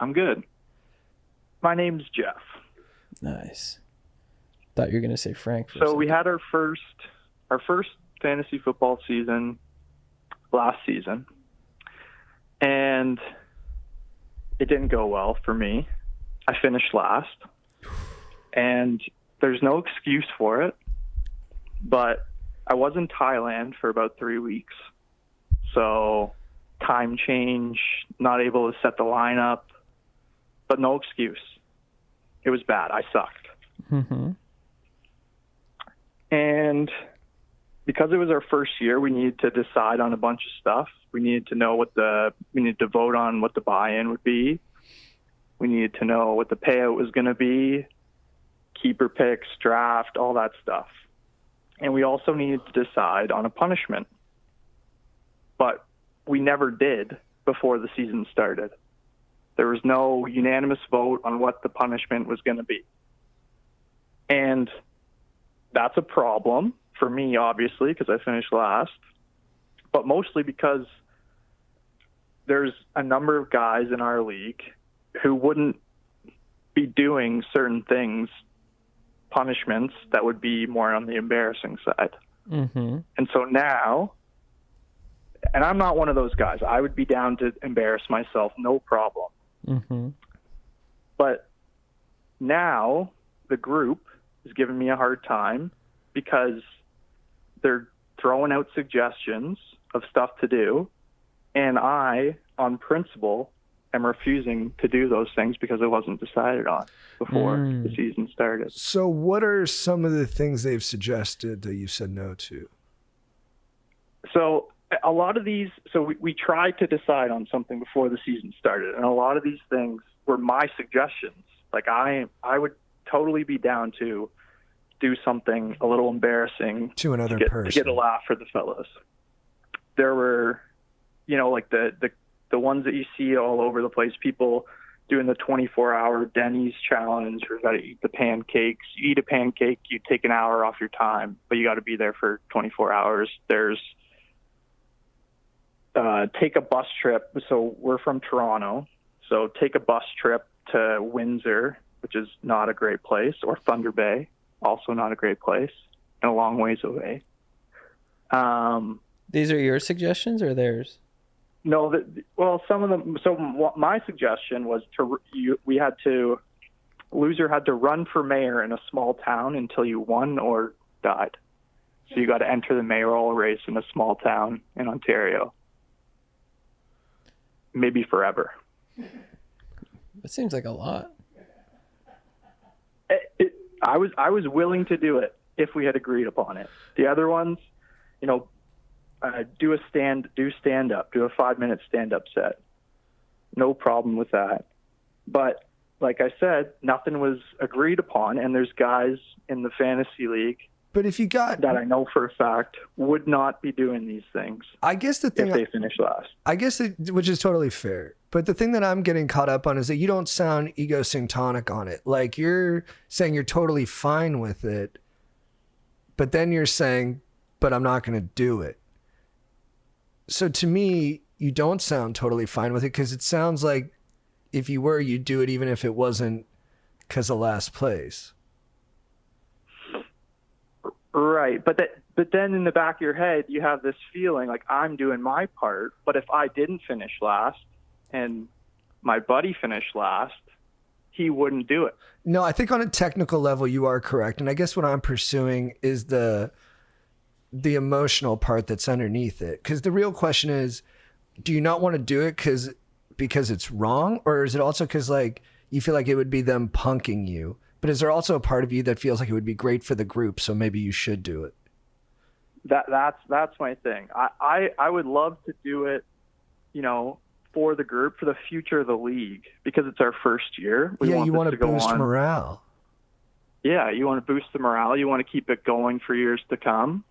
I'm good. My name's Jeff. Nice. Thought you were gonna say Frank. For a So we second. had our first fantasy football season last season, and it didn't go well for me. I finished last, and there's no excuse for it, but I was in Thailand for about 3 weeks, so time change, not able to set the lineup, but no excuse. It was bad. I sucked. Mm-hmm. And because it was our first year, we needed to decide on a bunch of stuff. We needed to know we needed to vote on what the buy-in would be. We needed to know what the payout was going to be, keeper picks, draft, all that stuff. And we also needed to decide on a punishment. But we never did before the season started. There was no unanimous vote on what the punishment was going to be. And that's a problem for me, obviously, because I finished last, but mostly because there's a number of guys in our league who wouldn't be doing certain things punishments that would be more on the embarrassing side. Mm-hmm. And so now, and I'm not one of those guys. I would be down to embarrass myself, no problem. Mm-hmm. But now the group is giving me a hard time because they're throwing out suggestions of stuff to do, and I, on principle, am refusing to do those things because it wasn't decided on before the season started. So what are some of the things they've suggested that you said no to? So a lot of these, so we tried to decide on something before the season started, and a lot of these things were my suggestions. Like I would totally be down to do something a little embarrassing To another to person. get a laugh for the fellas. There were, like the ones that you see all over the place, people doing the 24-hour Denny's challenge, or got to eat the pancakes. You eat a pancake, you take an hour off your time, but you got to be there for 24 hours. There's take a bus trip. So we're from Toronto, so take a bus trip to Windsor, which is not a great place, or Thunder Bay, also not a great place, and a long ways away. These are your suggestions or theirs? No, some of them. So my suggestion was loser had to run for mayor in a small town until you won or died. So you got to enter the mayoral race in a small town in Ontario, maybe forever. It seems like a lot. I was willing to do it if we had agreed upon it. The other ones, do stand up, do a 5-minute stand up set. No problem with that. But like I said, nothing was agreed upon, and there's guys in the fantasy league But if you got that I know for a fact would not be doing these things. I guess the thing if they finish last. I guess which is totally fair. But the thing that I'm getting caught up on is that you don't sound egosyntonic on it. Like you're saying you're totally fine with it, but then you're saying, but I'm not going to do it. So to me, you don't sound totally fine with it, because it sounds like if you were, you'd do it even if it wasn't because of last place. Right. But then in the back of your head, you have this feeling like I'm doing my part. But if I didn't finish last and my buddy finished last, he wouldn't do it. No, I think on a technical level, you are correct. And I guess what I'm pursuing is the emotional part that's underneath it. Because the real question is, do you not want to do it because it's wrong? Or is it also because like you feel like it would be them punking you? But is there also a part of you that feels like it would be great for the group, so maybe you should do it? That's my thing. I would love to do it, for the group, for the future of the league, because it's our first year. You want to go boost on. morale. Yeah, you want to boost the morale. You want to keep it going for years to come.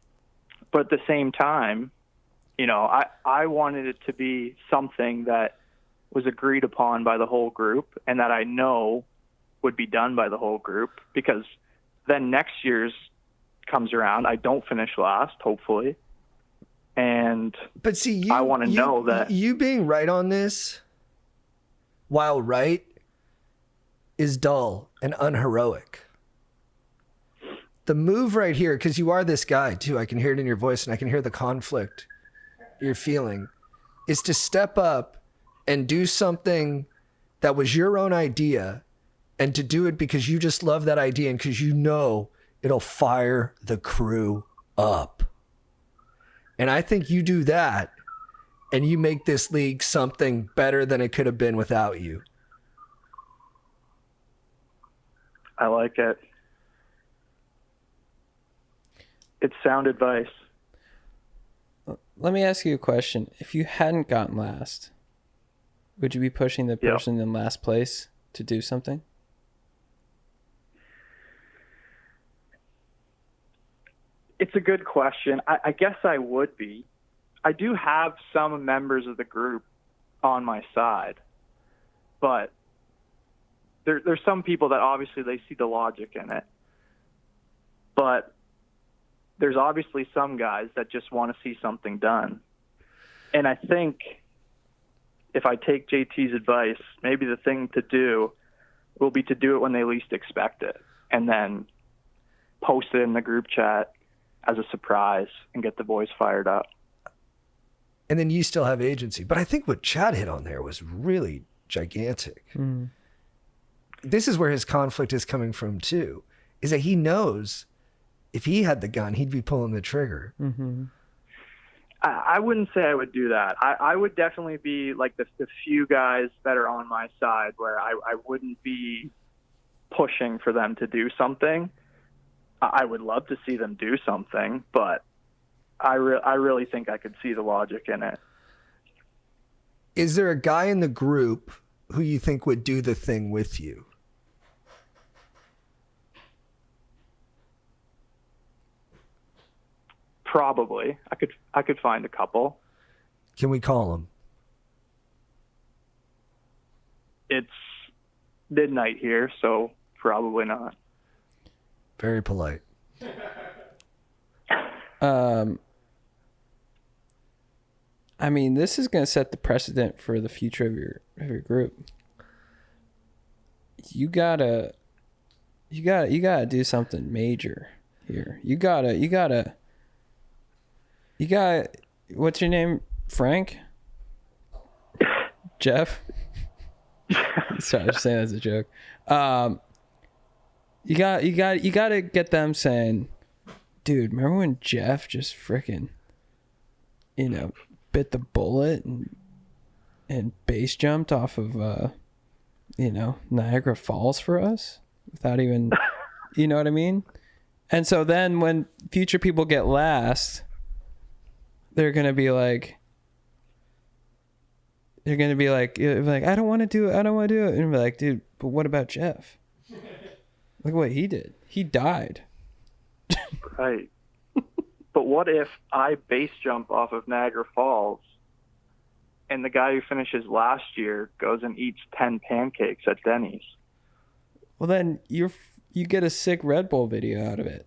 But at the same time, I wanted it to be something that was agreed upon by the whole group, and that I know would be done by the whole group, because then next year's comes around, I don't finish last, hopefully. But see, I want to know that you being right on this, while right, is dull and unheroic. The move right here, because you are this guy too, I can hear it in your voice and I can hear the conflict you're feeling, is to step up and do something that was your own idea, and to do it because you just love that idea and because it'll fire the crew up. And I think you do that and you make this league something better than it could have been without you. I like it. It's sound advice. Let me ask you a question. If you hadn't gotten last, would you be pushing the person in last place to do something? It's a good question. I guess I would be. I do have some members of the group on my side, but there's some people that obviously they see the logic in it. But there's obviously some guys that just want to see something done. And I think if I take JT's advice, maybe the thing to do will be to do it when they least expect it, and then post it in the group chat as a surprise and get the boys fired up. And then you still have agency. But I think what Chad hit on there was really gigantic. This is where his conflict is coming from too, is that he knows if he had the gun, he'd be pulling the trigger. I wouldn't say I would do that. I would definitely be like the few guys that are on my side where I wouldn't be pushing for them to do something. I would love to see them do something, but I really think I could see the logic in it. Is there a guy in the group who you think would do the thing with you? Probably. I could find a couple. Can we call him? It's midnight here, so probably not. Very polite. I mean, this is going to set the precedent for the future of your group. You gotta do something major here. You gotta. What's your name? Frank? Jeff? Sorry, I'm saying that as a joke. You gotta get them saying, dude, remember when Jeff just frickin', bit the bullet and base jumped off of Niagara Falls for us without even, you know what I mean? And so then when future people get last, they're gonna be like, I don't want to do it. And be like, dude, but what about Jeff? Look what he did. He died. Right. But what if I base jump off of Niagara Falls and the guy who finishes last year goes and eats 10 pancakes at Denny's? Well, then you get a sick Red Bull video out of it.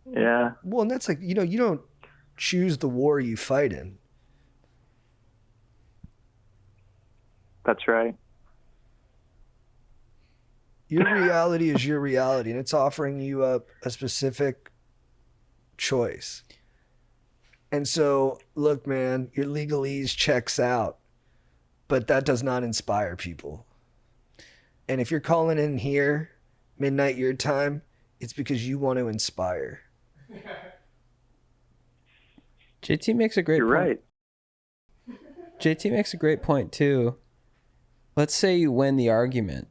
Yeah. Well, and that's like, you don't choose the war you fight in. That's right. Your reality is your reality, and it's offering you up a specific choice. And so, look, man, your legalese checks out, but that does not inspire people. And if you're calling in here, midnight your time, it's because you want to inspire. JT makes a great You're point. right. JT makes a great point, too. Let's say you win the argument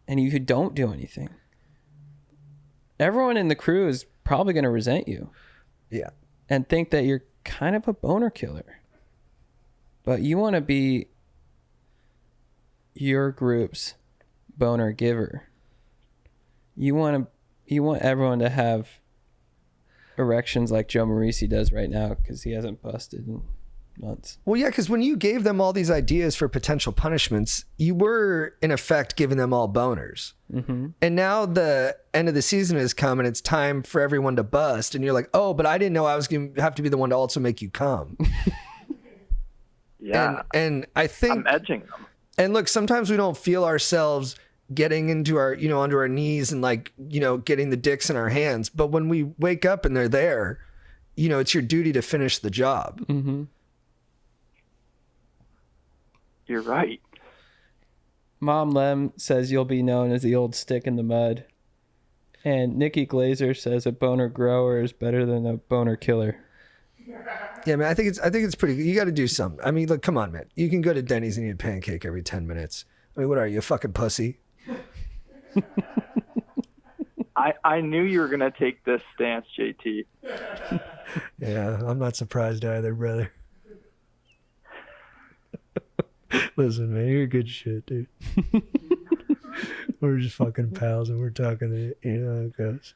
and you don't do anything. Everyone in the crew is probably going to resent you. Yeah. And think that you're kind of a boner killer. But you want to be your group's boner giver. You want everyone to have erections like Joe Morisi does right now because he hasn't busted in months. Well, yeah, because when you gave them all these ideas for potential punishments, you were, in effect, giving them all boners. Mm-hmm. And now the end of the season has come and it's time for everyone to bust. And you're like, oh, but I didn't know I was going to have to be the one to also make you come. Yeah. And I think... I'm edging them. And look, sometimes we don't feel ourselves getting into our, under our knees and getting the dicks in our hands. But when we wake up and they're there, it's your duty to finish the job. Mm-hmm. You're right. Mom Lem says you'll be known as the old stick in the mud. And Nikki Glazer says a boner grower is better than a boner killer. Yeah, man, I think it's pretty good. You got to do something. I mean, look, come on, man. You can go to Denny's and eat a pancake every 10 minutes. I mean, what are you, a fucking pussy? I knew you were going to take this stance, JT. Yeah, I'm not surprised either, brother. Listen, man, you're good shit, dude. We're just fucking pals and we're talking to you. You know how it goes.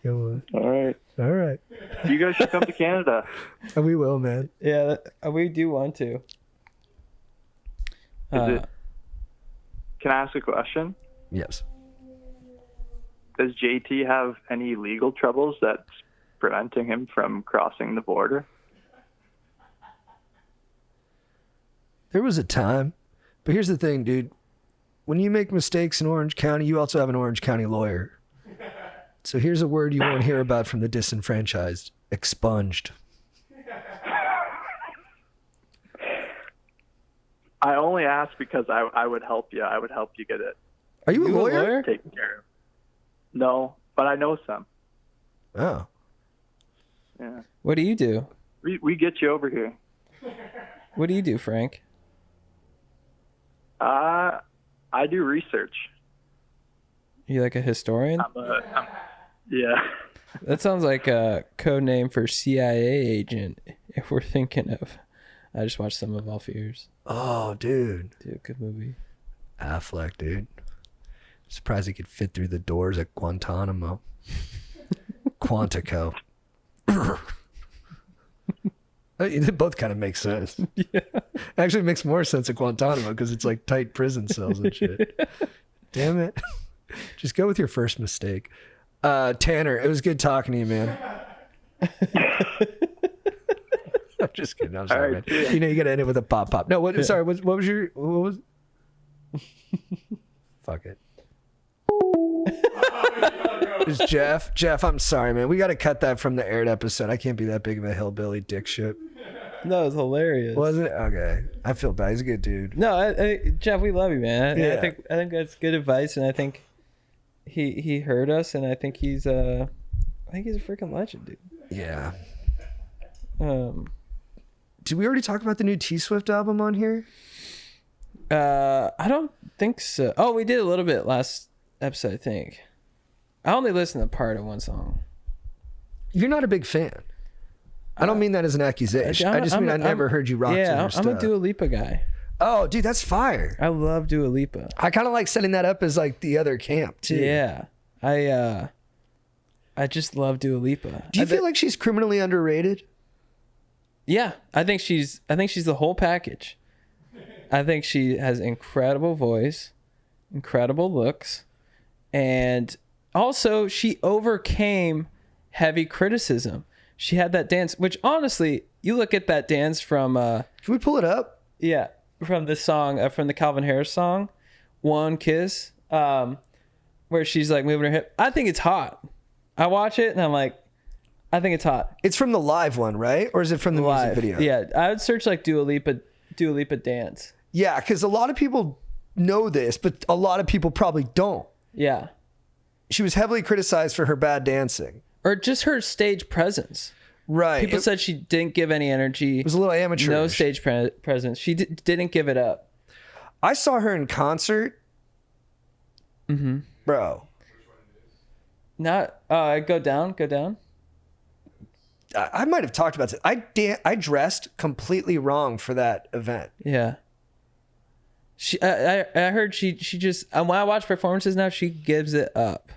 Come on. All right. You guys should come to Canada. We will, man. Yeah, we do want to. Can I ask a question? Yes. Does JT have any legal troubles that's preventing him from crossing the border? There was a time, but here's the thing, dude. When you make mistakes in Orange County, you also have an Orange County lawyer. So here's a word you won't hear about from the disenfranchised. Expunged. I only asked because I would help you. I would help you get it Are you a lawyer? taken care of. No, but I know some. Oh. Yeah. What do you do? We get you over here. What do you do, Frank? I do research. You like a historian? Yeah. That sounds like a code name for CIA agent. If we're thinking of, I just watched some of All Fears. Oh, dude. Dude, good movie. Affleck, dude. Surprised he could fit through the doors at Guantanamo. Quantico. They both kind of make sense. Yeah. Actually, it makes more sense at Guantanamo because it's like tight prison cells and shit. Damn it. Just go with your first mistake. Tanner, it was good talking to you, man. I'm just kidding. I'm sorry, right, man. You know, you got to end it with a pop pop. No, what? Sorry, what was your? What was? Fuck it. It's Jeff. Jeff, I'm sorry, man. We got to cut that from the aired episode. I can't be that big of a hillbilly dick shit. No, it's hilarious. Was it? Okay. I feel bad. He's a good dude. No, Jeff, we love you, man. Yeah. I think that's good advice, and I think he heard us, and I think he's a freaking legend, dude. Yeah. Did we already talk about the new T-Swift album on here? I don't think so. Oh, we did a little bit last episode, I think. I only listened to part of one song. You're not a big fan. I don't mean that as an accusation. I just mean I never heard you rock to her stuff. I'm a Dua Lipa guy. Oh, dude, that's fire. I love Dua Lipa. I kind of like setting that up as like the other camp too. Yeah. I just love Dua Lipa. Do you feel like she's criminally underrated? Yeah, I think she's the whole package. I think she has incredible voice, incredible looks, and also she overcame heavy criticism. She had that dance, which honestly, you look at that dance from Can we pull it up? Yeah, from the song, from the Calvin Harris song, One Kiss, where she's like moving her hip. I think it's hot. I watch it and I'm like, I think it's hot. It's from the live one, right? Or is it from the music video? Yeah, I would search like Dua Lipa dance. Yeah, because a lot of people know this, but a lot of people probably don't. Yeah. She was heavily criticized for her bad dancing. Or just her stage presence. Right. People said she didn't give any energy. It was a little amateurish. No stage presence. She didn't give it up. I saw her in concert. Mm-hmm. Bro. Not. Go down. I might have talked about it. I dressed completely wrong for that event. Yeah. I heard she just, when I watch performances now, she gives it up.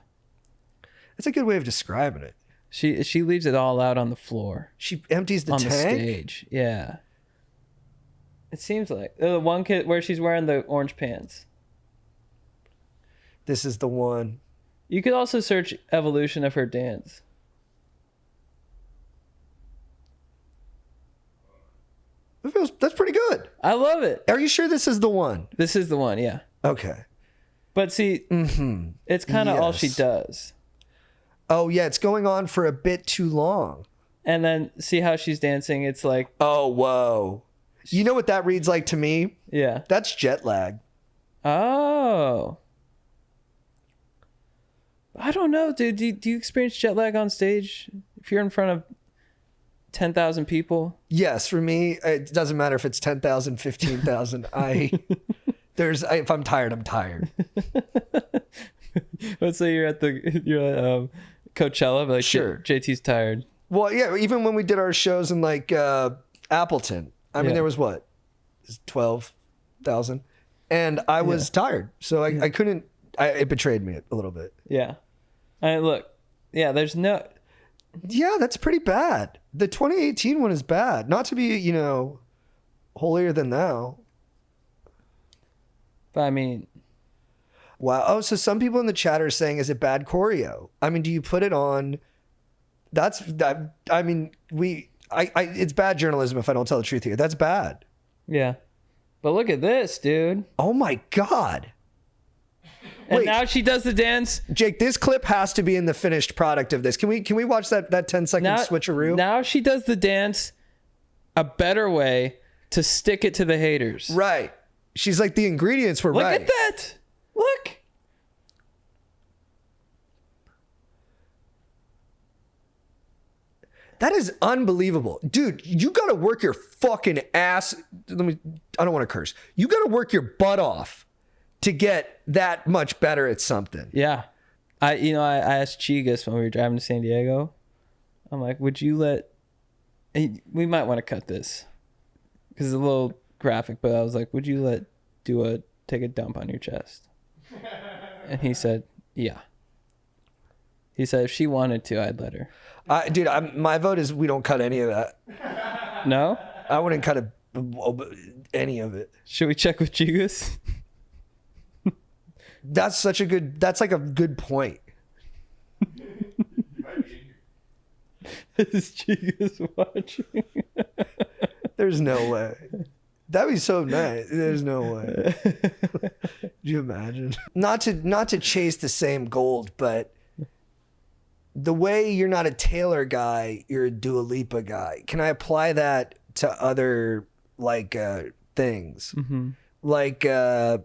That's a good way of describing it. She leaves it all out on the floor. She empties the on tank? the stage. Yeah. It seems like the one kid where she's wearing the orange pants. This is the one. You could also search evolution of her dance. That's pretty good. I love it. Are you sure this is the one? This is the one, yeah. Okay. But see, it's kind of all she does. Oh, yeah, it's going on for a bit too long. And then see how she's dancing. It's like, oh, whoa. You know what that reads like to me? Yeah. That's jet lag. Oh. I don't know, dude. Do you experience jet lag on stage? If you're in front of 10,000 people? Yes, for me, it doesn't matter if it's 10,000, 15,000. If I'm tired, I'm tired. Let's say you're at Coachella, but like sure. JT's tired. Well, yeah, even when we did our shows in like Appleton, I mean, there was what? 12,000. And I was tired. So I couldn't, it betrayed me a little bit. Yeah. Look, yeah, there's no. Yeah, that's pretty bad. The 2018 one is bad. Not to be, holier than thou. But I mean. Wow. Oh, so some people in the chat are saying, is it bad choreo? I mean, do you put it on? It's bad journalism if I don't tell the truth here. That's bad. Yeah. But look at this, dude. Oh my God. And Wait. now she does the dance. Jake, this clip has to be in the finished product of this. Can we watch that 10-second Now, switcheroo? now she does the dance a better way to stick it to the haters. Right. She's like, the ingredients were Look right. at that. Look. That is unbelievable. Dude, you got to work your fucking ass. I don't want to curse. You got to work your butt off to get that much better at something. Yeah. I asked Chigas when we were driving to San Diego. I'm like, would you we might want to cut this because it's a little graphic, but I was like, would you take a dump on your chest? And he said, yeah. He said if she wanted to, I'd let her. Dude, my vote is we don't cut any of that. No? I wouldn't cut any of it. Should we check with Chigas? That's like a good point. Is Chigas watching? There's no way. That'd be so nice. There's no way. Could you imagine? Not to chase the same gold, but the way you're not a Taylor guy, you're a Dua Lipa guy. Can I apply that to other things? Mm-hmm. Like, do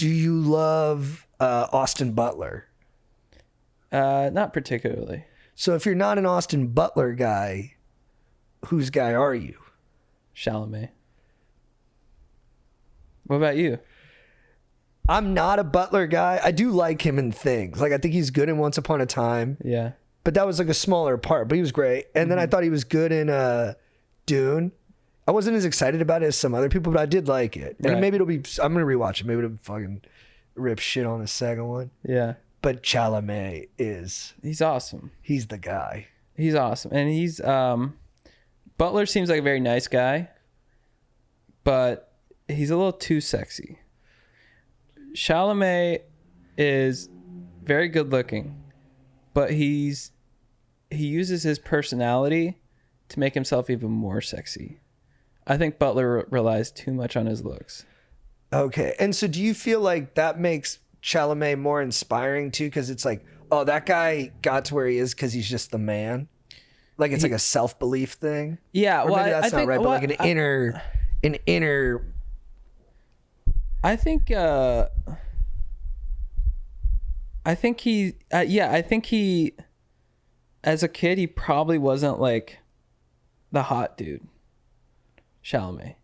you love Austin Butler? Not particularly. So if you're not an Austin Butler guy, whose guy are you? Chalamet. What about you? I'm not a Butler guy. I do like him in things. Like, I think he's good in Once Upon a Time. Yeah. But that was like a smaller part, but he was great. And then I thought he was good in Dune. I wasn't as excited about it as some other people, but I did like it. And Right. maybe I'm going to rewatch it. Maybe it'll fucking rip shit on the second one. Yeah. But Chalamet He's awesome. he's the guy. He's awesome. And he's Butler seems like a very nice guy, but he's a little too sexy. Chalamet is very good looking, but he uses his personality to make himself even more sexy. I think Butler relies too much on his looks. Okay. And so do you feel like that makes Chalamet more inspiring too? Because it's like, oh, that guy got to where he is because he's just the man. Like it's like a self-belief thing. Yeah, Or well, maybe that's I not think, right, but well, like an inner. I think he as a kid he probably wasn't like the hot dude. Chalamet.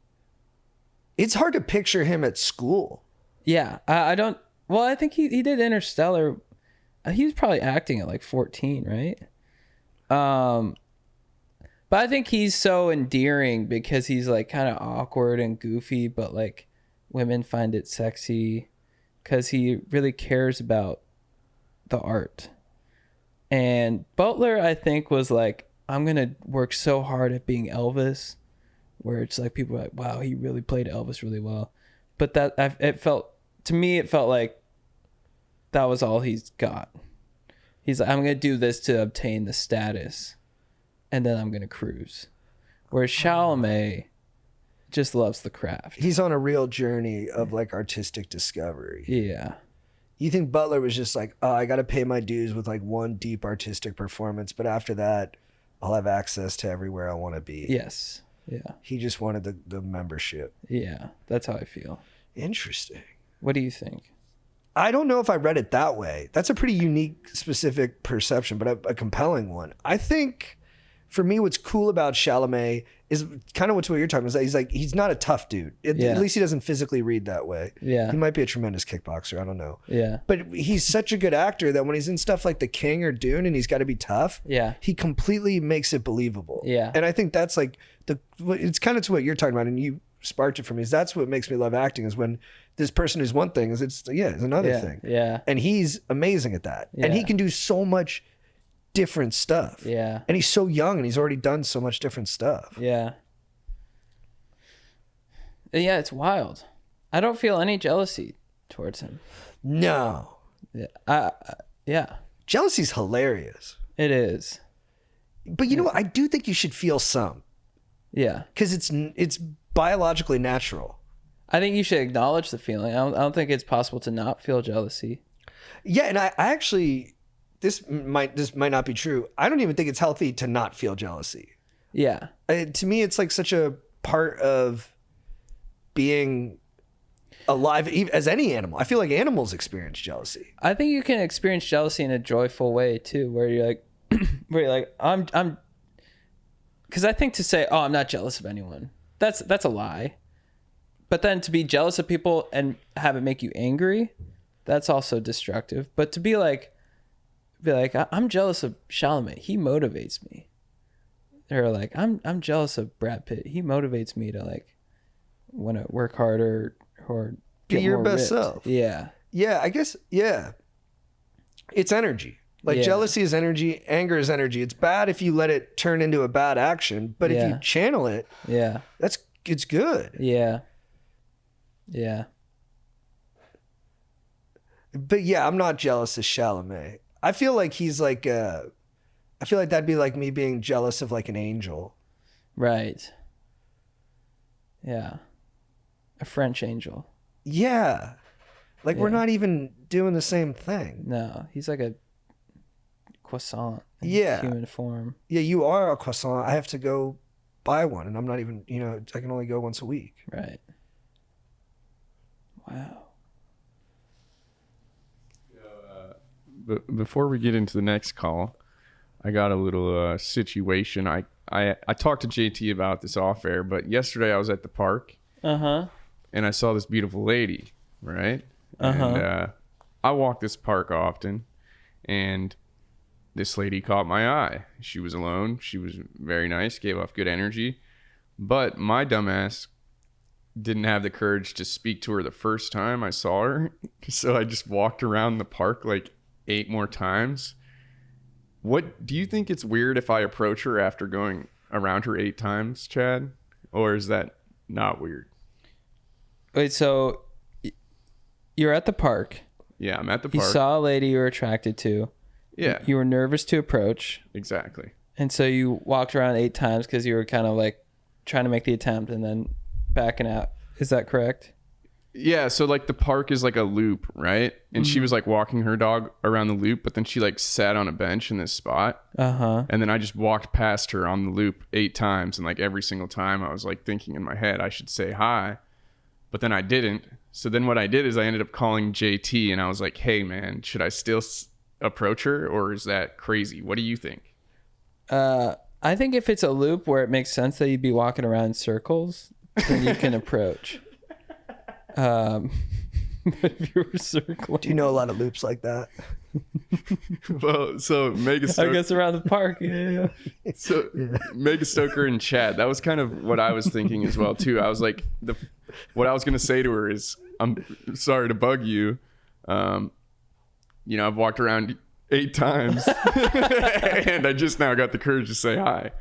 It's hard to picture him at school. Yeah, I don't. Well, I think he did Interstellar. He was probably acting at like 14, right? But I think he's so endearing because he's like kind of awkward and goofy, but like women find it sexy because he really cares about the art. And Butler, I think, was like, I'm gonna work so hard at being Elvis, where it's like people are like, wow, he really played Elvis really well. But it felt like that was all he's got. He's like, I'm gonna do this to obtain the status, and then I'm gonna cruise. Whereas Chalamet just loves the craft. He's on a real journey of like artistic discovery. Yeah. You think Butler was just like, oh, I got to pay my dues with like one deep artistic performance, but after that, I'll have access to everywhere I want to be. Yes. Yeah. He just wanted the membership. Yeah. That's how I feel. Interesting. What do you think? I don't know if I read it that way. That's a pretty unique, specific perception, but a compelling one. I think for me, what's cool about Chalamet is kind of what you're talking about. Is that he's not a tough dude. At least he doesn't physically read that way. Yeah. He might be a tremendous kickboxer. I don't know. Yeah. But he's such a good actor that when he's in stuff like The King or Dune and he's got to be tough, Yeah. he completely makes it believable. Yeah. And I think that's like it's kind of to what you're talking about, and you sparked it for me. Is that's what makes me love acting, is when this person is one thing, it's another thing. Yeah. And he's amazing at that. And he Yeah. can do so much different stuff. Yeah. And he's so young and he's already done so much different stuff. Yeah. Yeah, it's wild. I don't feel any jealousy towards him. No. Yeah. Yeah. Jealousy's hilarious. It is. But you know what? I do think you should feel some. Yeah. Because it's biologically natural. I think you should acknowledge the feeling. I don't think it's possible to not feel jealousy. Yeah, and I actually, this might not be true. I don't even think it's healthy to not feel jealousy. Yeah. To me, it's like such a part of being alive as any animal. I feel like animals experience jealousy. I think you can experience jealousy in a joyful way too, where you're like, I'm, because I think to say, oh, I'm not jealous of anyone, that's a lie. But then to be jealous of people and have it make you angry, that's also destructive. But to be like, I'm jealous of Chalamet. He motivates me. Or like, I'm jealous of Brad Pitt. He motivates me to like want to work harder or be get your more best ripped. self. Yeah. Yeah, I guess. Yeah, it's energy. Like Yeah. jealousy is energy, anger is energy. It's bad if you let it turn into a bad action, but if Yeah. you channel it, Yeah. it's good. Yeah. Yeah. But yeah, I'm not jealous of Chalamet. I feel like he's like I feel like that'd be like me being jealous of like an angel. Right. Yeah. A French angel. Yeah. Like we're Yeah. not even doing the same thing. No, he's like a croissant in Yeah. human form. Yeah, you are a croissant. I have to go buy one and I'm not even, I can only go once a week. Right. Wow. But before we get into the next call, I got a little situation. I talked to JT about this off air, but yesterday I was at the park Uh-huh. and I saw this beautiful lady, right? Uh-huh. And I walk this park often, and this lady caught my eye. She was alone. She was very nice, gave off good energy, but my dumbass didn't have the courage to speak to her the first time I saw her, so I just walked around the park like 8 more times. What do you think? It's weird if I approach her after going around her 8 times, Chad? Or is that not weird? Wait, so you're at the park. Yeah, I'm at the You park. saw a lady you were attracted to. Yeah, You were nervous to approach. exactly. And so you walked around 8 times because you were kind of like trying to make the attempt and then backing out. Is that correct? Yeah, so like the park is like a loop, right? And she was like walking her dog around the loop, but then she like sat on a bench in this spot. Uh-huh. And then I just walked past her on the loop 8 times. And like every single time I was like thinking in my head, I should say hi. But then I didn't. So then what I did is I ended up calling JT and I was like, hey man, should I still approach her or is that crazy? What do you think? I think if it's a loop where it makes sense that you'd be walking around in circles, then you can approach. But if you were circling, Do you know a lot of loops like that? Well, so Mega I Stoker, guess around the park. Yeah. so Mega Stoker and Chad, that was kind of what I was thinking as well too. I was like, what I was gonna say to her is, I'm sorry to bug you. I've walked around 8 times, and I just now got the courage to say hi.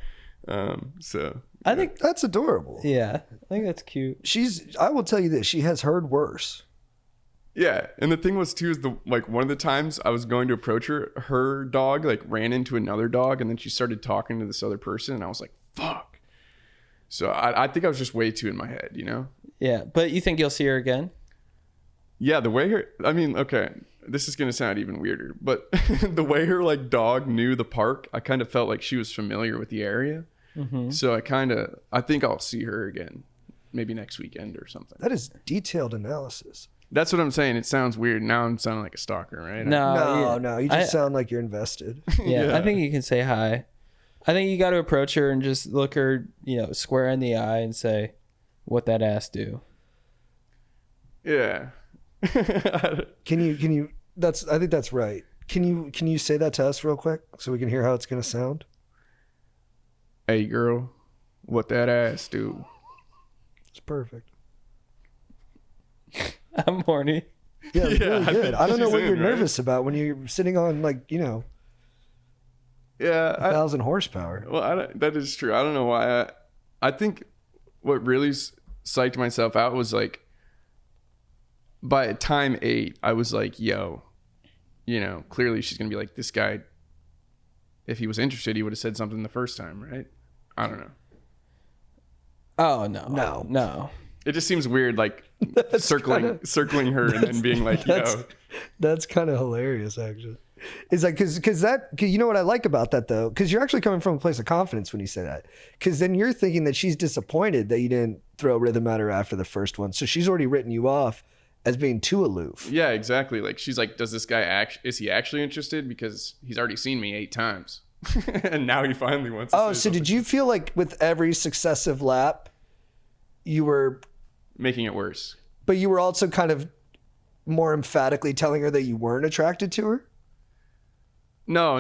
So I think, That's adorable. yeah, I think that's cute. I will tell you this, she has heard worse. yeah, and the thing was too is one of the times I was going to approach her dog like ran into another dog, and then she started talking to this other person, and I was like, fuck. So I think I was just way too in my head, Yeah, but you think you'll see her again? Yeah, the way okay, this is gonna sound even weirder, but the way her like dog knew the park, I kind of felt like she was familiar with the area. Mm-hmm. So I think I'll see her again, maybe next weekend or something. That is detailed analysis. That's what I'm saying. It sounds weird. Now I'm sounding like a stalker, right? No, you just sound like you're invested. Yeah, Yeah. I think you can say hi. I think you got to approach her and just look her, square in the eye and say, "What that ass do?" Yeah. Can you I think that's right. Can you say that to us real quick so we can hear how it's going to sound? Hey girl, what that ass do? It's perfect. I'm horny. Yeah, it's Yeah, really I good. think I don't know she's what in, you're right? nervous about when you're sitting on Yeah. 1,000 horsepower. Well, that is true. I don't know why. I think what really psyched myself out was like, by time 8, I was like, yo, clearly she's going to be like, this guy, if he was interested, he would have said something the first time, right? I don't know. Oh no, No. no. It just seems weird, like circling her and then being like, yo. That's kind of hilarious, actually. It's like, cause you know what I like about that though? Cause you're actually coming from a place of confidence when you say that. Cause then you're thinking that she's disappointed that you didn't throw rhythm at her after the first one. So she's already written you off as being too aloof. Yeah, exactly. Like she's like, does this guy is he actually interested? Because he's already seen me 8 times. And now he finally wants to say something. Did you feel like with every successive lap, you were making it worse? But you were also kind of more emphatically telling her that you weren't attracted to her? No.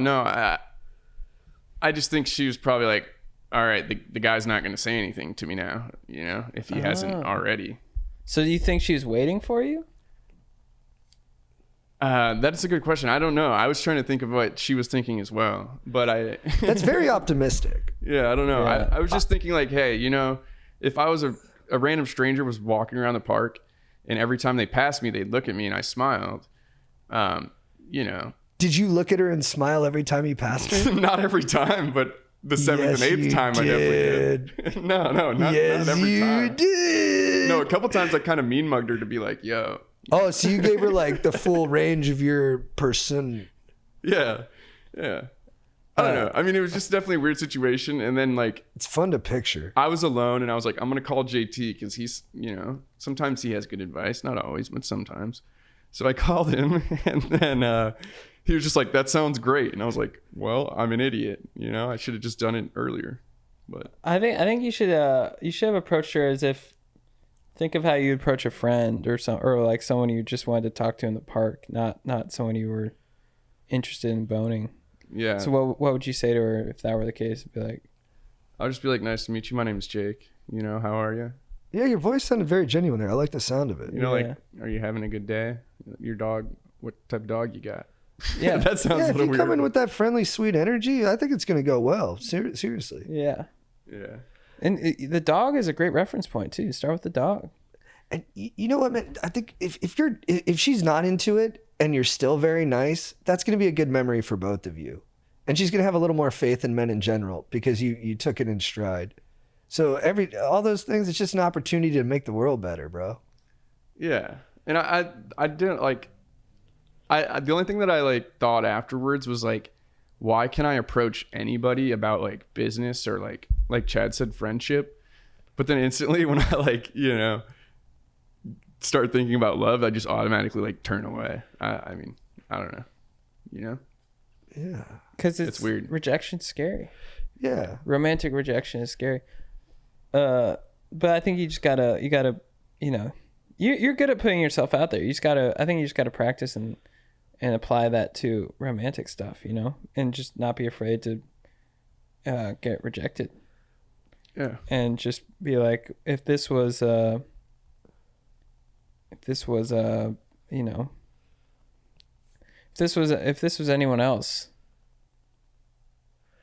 I just think she was probably like, all right, the guy's not going to say anything to me now, you know, if he hasn't already. So do you think she was waiting for you? That's a good question. I don't know. I was trying to think of what she was thinking as well, but That's very optimistic. Yeah, I don't know. Yeah. I was just thinking like, hey, you know, if I was a random stranger was walking around the park and every time they passed me, they'd look at me and I smiled, you know. Did you look at her and smile every time you passed her? Not every time, but the 7th and 8th time I definitely did. No, not every time. You did. No, a couple times I kind of mean mugged her to be like, yo. Oh, so you gave her like the full range of your person. Yeah. I don't know. I mean, it was just definitely a weird situation. And then like, it's fun to picture. I was alone and I was like, I'm going to call JT because he's, you know, sometimes he has good advice. Not always, but sometimes. So I called him and then he was just like, that sounds great. And I was like, well, I'm an idiot. You know, I should have just done it earlier. But I think you should have approached her as if, think of how you approach a friend or like someone you just wanted to talk to in the park, not someone you were interested in boning. Yeah. So what would you say to her if that were the case? Be like, I'll just be like, nice to meet you. My name's Jake. You know, how are you? Yeah, your voice sounded very genuine there. I like the sound of it. You know, like, are you having a good day? Your dog, what type of dog you got? Yeah. That sounds a if little you weird. come in with that friendly, sweet energy, I think it's going to go well. Seriously. yeah. Yeah. And the dog is a great reference point too. Start with the dog. And you know what, man? I think if she's not into it and you're still very nice, that's going to be a good memory for both of you. And she's going to have a little more faith in men in general because you took it in stride. So all those things, it's just an opportunity to make the world better, bro. Yeah. And I didn't like, the only thing that I like thought afterwards was like, why can I approach anybody about like business or like Chad said, friendship? But then instantly when I like, you know, start thinking about love, I just automatically like turn away. I mean, I don't know, you know? Yeah. Because it's weird. Rejection's scary. Yeah. Romantic rejection is scary. But I think you gotta, you know, you're good at putting yourself out there. I think you just gotta practice and apply that to romantic stuff, you know, and just not be afraid to get rejected. Yeah. And just be like, if this was you know, if this was anyone else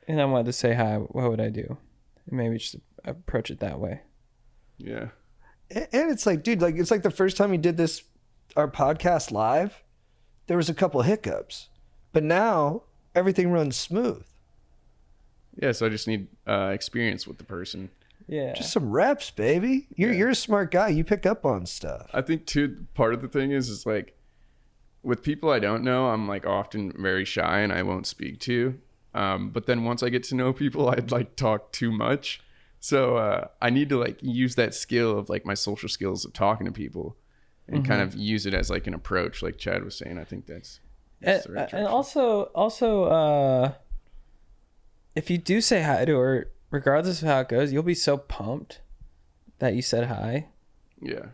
and I wanted to say hi, what would I do? And maybe just approach it that way. Yeah. And it's like, dude, like it's like the first time you did our podcast live, there was a couple hiccups, but now everything runs smooth. Yeah. So I just need experience with the person. Yeah. Just some reps, baby. You're a smart guy. You pick up on stuff. I think too, part of the thing is like with people I don't know, I'm like often very shy and I won't speak to. But then once I get to know people, I'd like talk too much. So I need to like use that skill of like my social skills of talking to people and kind of use it as like an approach, like Chad was saying. I think that's the right direction. And also, if you do say hi to her, regardless of how it goes, you'll be so pumped that you said hi. Yeah.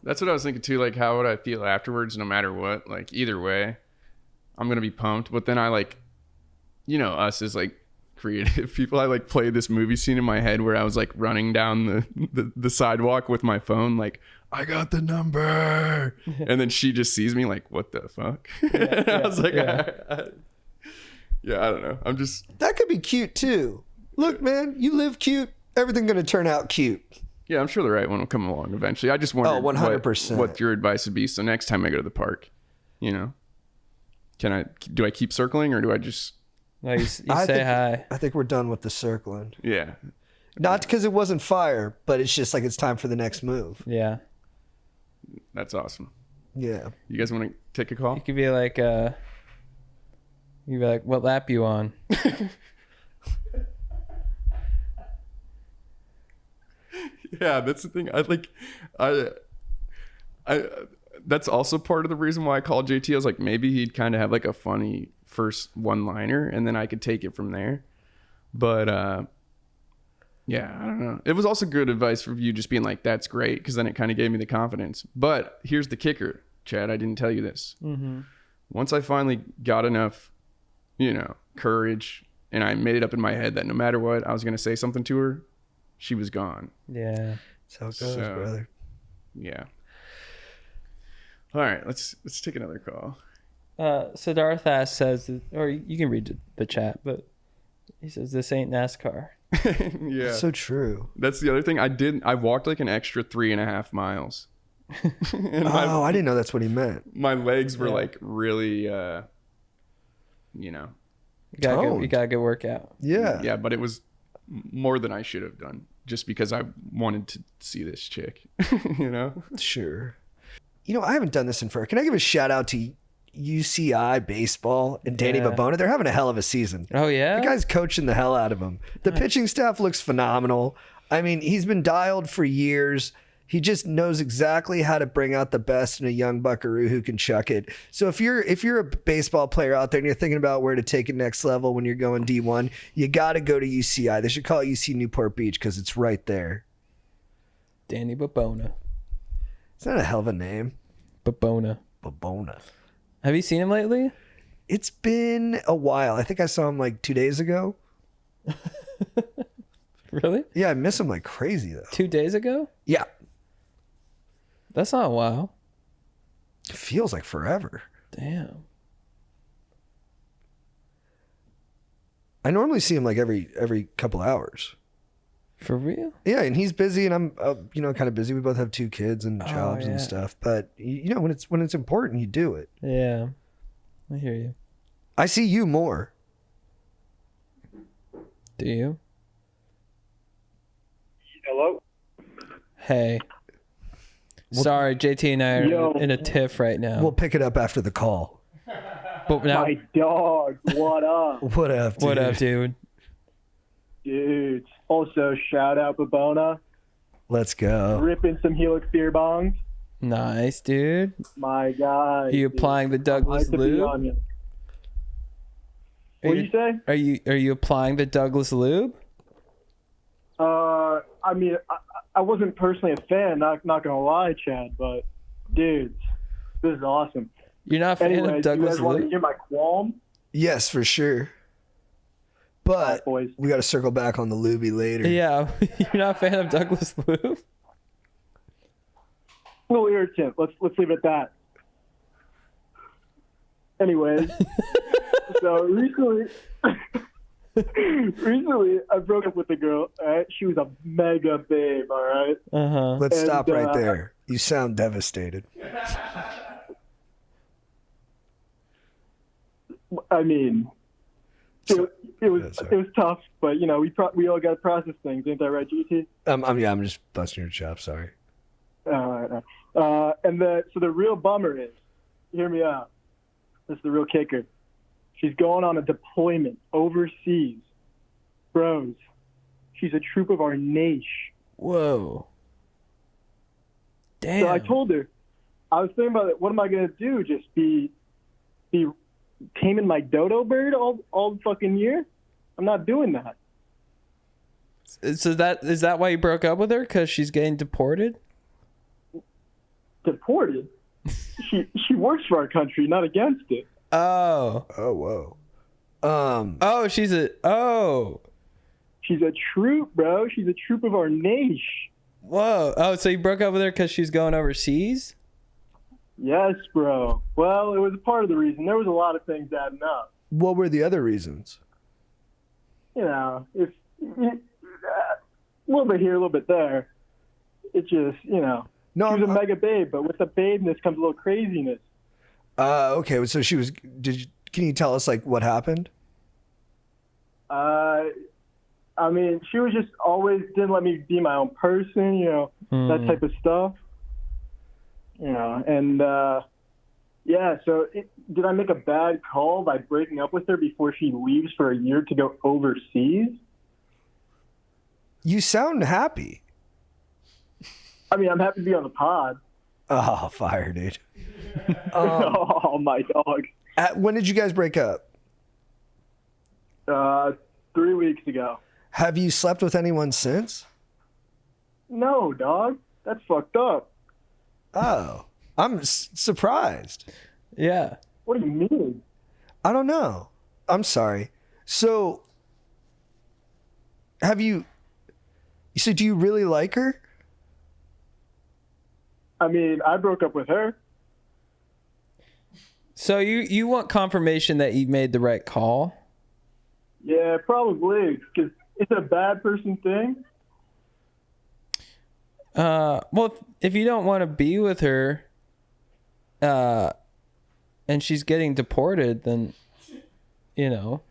That's what I was thinking too. Like, how would I feel afterwards, no matter what? Like, either way, I'm going to be pumped. But then I like, you know, us as like creative people, I like played this movie scene in my head where I was like running down the sidewalk with my phone, like, I got the number. And then she just sees me like, what the fuck? I was like, I don't know. I'm just. That could be cute too. Look, man, you live cute. Everything going to turn out cute. Yeah, I'm sure the right one will come along eventually. I just wondered 100%. what your advice would be. So next time I go to the park, you know, do I keep circling or do I just? No, you say hi. I think we're done with the circling. Yeah. Not because it wasn't fire, but it's just like it's time for the next move. Yeah. That's awesome. Yeah. You guys want to take a call? You could be like, what lap you on? Yeah, that's the thing. That's also part of the reason why I called JT. I was like, maybe he'd kind of have like a funny first one-liner, and then I could take it from there. But yeah, I don't know. It was also good advice for you just being like, that's great, because then it kind of gave me the confidence. But here's the kicker, Chad. I didn't tell you this. Mm-hmm. Once I finally got enough, courage, and I made it up in my head that no matter what, I was going to say something to her, she was gone. Yeah. That's how it goes, brother. Yeah. All right, let's take another call. Siddharth says, or you can read the chat, but he says, this ain't NASCAR. Yeah. So true. That's the other thing. I walked like an extra 3.5 miles. And I didn't know that's what he meant. my legs were like really, You got a good workout. Yeah. yeah, but it was more than I should have done just because I wanted to see this chick, Sure. I haven't done this in forever. Can I give a shout out to UCI baseball and Danny Yeah. Babona? They're having a hell of a season. Oh, yeah? The guy's coaching the hell out of him. The pitching staff looks phenomenal. I mean, he's been dialed for years. He just knows exactly how to bring out the best in a young buckaroo who can chuck it. So if you're a baseball player out there and you're thinking about where to take it next level when you're going D1, you got to go to UCI. They should call it UC Newport Beach because it's right there. Danny Babona. Is that a hell of a name? Babona. Babona. Have you seen him lately? It's been a while. I think I saw him like 2 days ago. Really? Yeah, I miss him like crazy though. 2 days ago? Yeah. That's not a while. It feels like forever. Damn. I normally see him like every couple hours. For real? Yeah, and he's busy, and I'm kind of busy. We both have 2 kids and jobs and stuff. But when it's important, you do it. Yeah. I hear you. I see you more. Do you? Hello? Hey. Sorry, JT and I are in a tiff right now. We'll pick it up after the call. But now, My dog, what up? What up, dude? what up, dude? Dude. Also, shout out Babona. Let's go. Ripping some Helix beer bongs. Nice, dude. My guy. Are you applying the Douglas lube? What do you say? Are you applying the Douglas lube? I mean, I wasn't personally a fan, not gonna lie, Chad, but dudes, this is awesome. You're not a fan Anyway, of do you Douglas guys want to lube? hear my qualm? Yes, for sure. But boys. we got to circle back on the lubie later. Yeah, you're not a fan of Douglas lube? A little irritant. Let's leave it at that. Anyways, so recently I broke up with a girl. All right, she was a mega babe. All right. Let's And, stop right there. You sound devastated. I mean, it was tough, but we all got to process things, ain't that right, GT? I'm just busting your chops. Sorry. And the real bummer is, hear me out. This is the real kicker. She's going on a deployment overseas. Bros, she's a troop of our nation. Whoa. Damn. So I told her, I was thinking about it. What am I gonna do? Just be taming my dodo bird all the fucking year? I'm not doing that. So is that why you broke up with her? Because she's getting deported? Deported? she works for our country, not against it. Oh. Oh, whoa. She's a troop, bro. She's a troop of our nation. Whoa. Oh, so you broke up with her because she's going overseas? Yes, bro. Well, it was a part of the reason. There was a lot of things adding up. What were the other reasons? It's a little bit here, a little bit there. It just, No, she was a mega babe, but with the babeness comes a little craziness. Okay, so she was. Can you tell us like what happened? I mean, she was just always didn't let me be my own person, you know, that type of stuff. You know, and yeah, so did I make a bad call by breaking up with her before she leaves for a year to go overseas? You sound happy. I mean, I'm happy to be on the pod. Oh, fire, dude. Oh, my dog. When did you guys break up? 3 weeks ago. Have you slept with anyone since? No, dog. That's fucked up. Oh, I'm surprised. Yeah. What do you mean? I don't know. I'm sorry. So, do you really like her? I mean, I broke up with her. So you want confirmation that you made the right call? Yeah, probably. Because it's a bad person thing. Well, if you don't want to be with her, and she's getting deported, then, you know.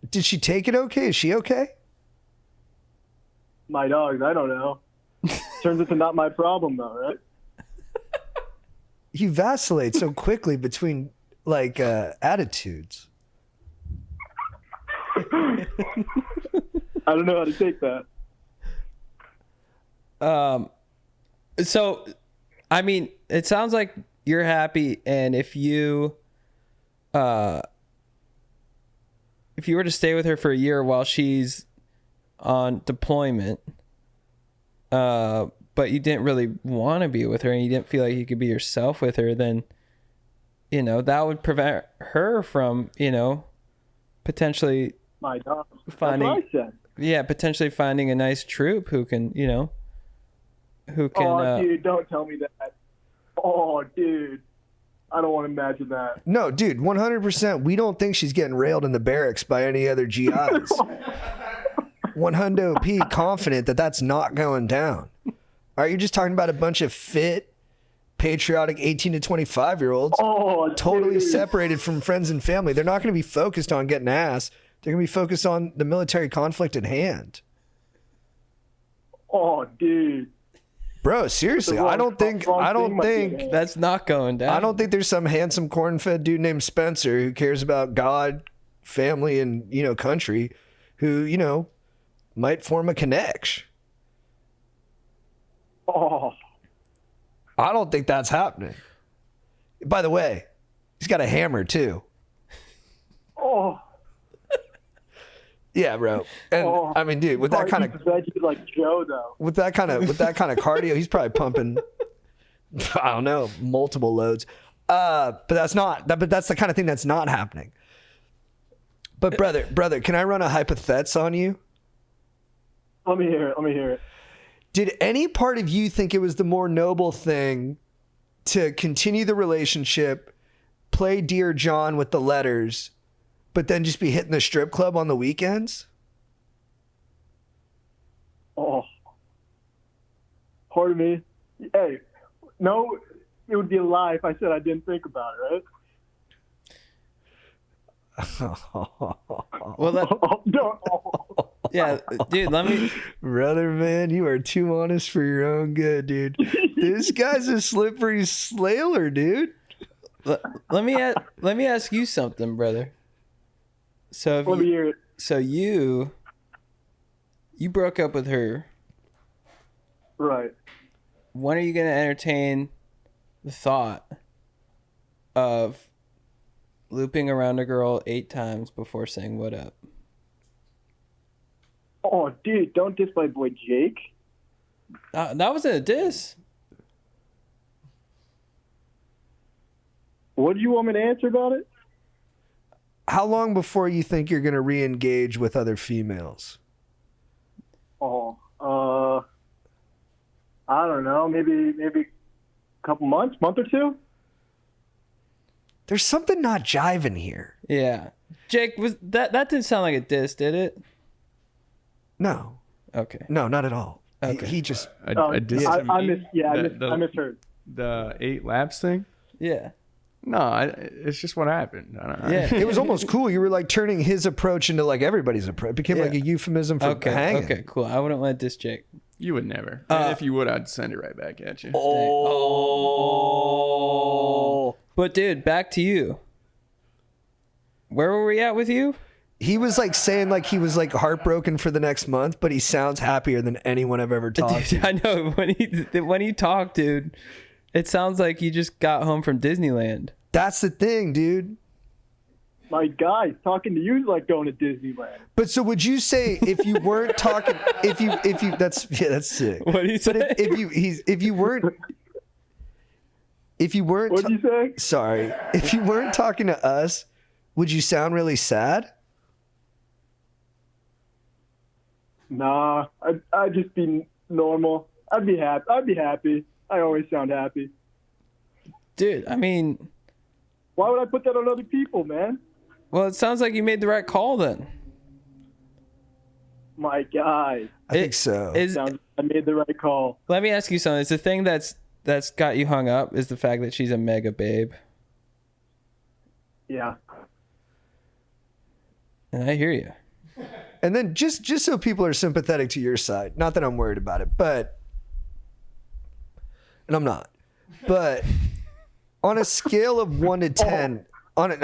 Did she take it okay? Is she okay? My dogs, I don't know. Turns into not my problem, though, right? You vacillate so quickly between, like, attitudes. I don't know how to take that. So, I mean, it sounds like you're happy, and if you were to stay with her for a year while she's on deployment, but you didn't really want to be with her and you didn't feel like you could be yourself with her, then, you know, that would prevent her from, you know, potentially My dog. finding, That's what I said. yeah, potentially finding a nice troop who can, you know, who can. Oh, dude, don't tell me that. Oh, dude. I don't want to imagine that. No, dude, 100%. We don't think she's getting railed in the barracks by any other GIs. 100 P confident that that's not going down. All right, you're just talking about a bunch of fit, patriotic 18 to 25-year-olds totally dude. separated from friends and family. They're not going to be focused on getting ass. They're going to be focused on the military conflict at hand. Oh, dude. Bro, seriously, I don't think that's not going down. I don't think there's some handsome corn-fed dude named Spencer who cares about God, family, and, you know, country who, you know, might form a connection. Oh. I don't think that's happening. By the way, he's got a hammer too. Oh. Yeah, bro. And I mean, dude, with that kind of veggie like Joe, though. with that kind of cardio, he's probably pumping, I don't know, multiple loads. But that's the kind of thing that's not happening. But brother, can I run a hypothetics on you? Let me hear it. Did any part of you think it was the more noble thing to continue the relationship, play Dear John with the letters, but then just be hitting the strip club on the weekends? Oh. Part of me. Hey, no, it would be a lie if I said I didn't think about it, right? Well, yeah, dude, let me. Brother, man, you are too honest for your own good, dude. This guy's a slippery slayer, dude. Let me ask you something, brother. So Let me hear it. So you broke up with her. Right. When are you going to entertain the thought of looping around a girl 8 times before saying what up? Oh, dude, don't diss my boy Jake. That wasn't a diss. What do you want me to answer about it? How long before you think you're going to re-engage with other females? Oh, I don't know. Maybe a couple month or two. There's something not jiving here. Yeah. Jake, was that didn't sound like a diss, did it? No. Okay. No, not at all. Okay. He just... I misheard. The 8 laps thing? Yeah. No, it's just what happened. I don't know. Yeah. It was almost cool. You were like turning his approach into like everybody's approach. It became like a euphemism for hanging. Okay, cool. I wouldn't let this Jake. You would never. And if you would, I'd send it right back at you. Oh. But dude, back to you. Where were we at with you? He was like saying like he was like heartbroken for the next month, but he sounds happier than anyone I've ever talked to. I know when he talked, dude, it sounds like you just got home from Disneyland. That's the thing, dude. My guy, talking to you is like going to Disneyland. But so would you say if you weren't talking, if you that's sick. What do you say? But if you weren't What did you say? sorry, if you weren't talking to us, would you sound really sad? Nah, I'd just be normal. I'd be happy. I always sound happy. Dude, I mean, Why would I put that on other people, man? well, it sounds like you made the right call then. My guy. I think so. I made the right call. Let me ask you something. It's the thing that's got you hung up is the fact that she's a mega babe. Yeah. And I hear you. And then just so people are sympathetic to your side, not that I'm worried about it, but and I'm not. But on a scale of 1 to 10, on a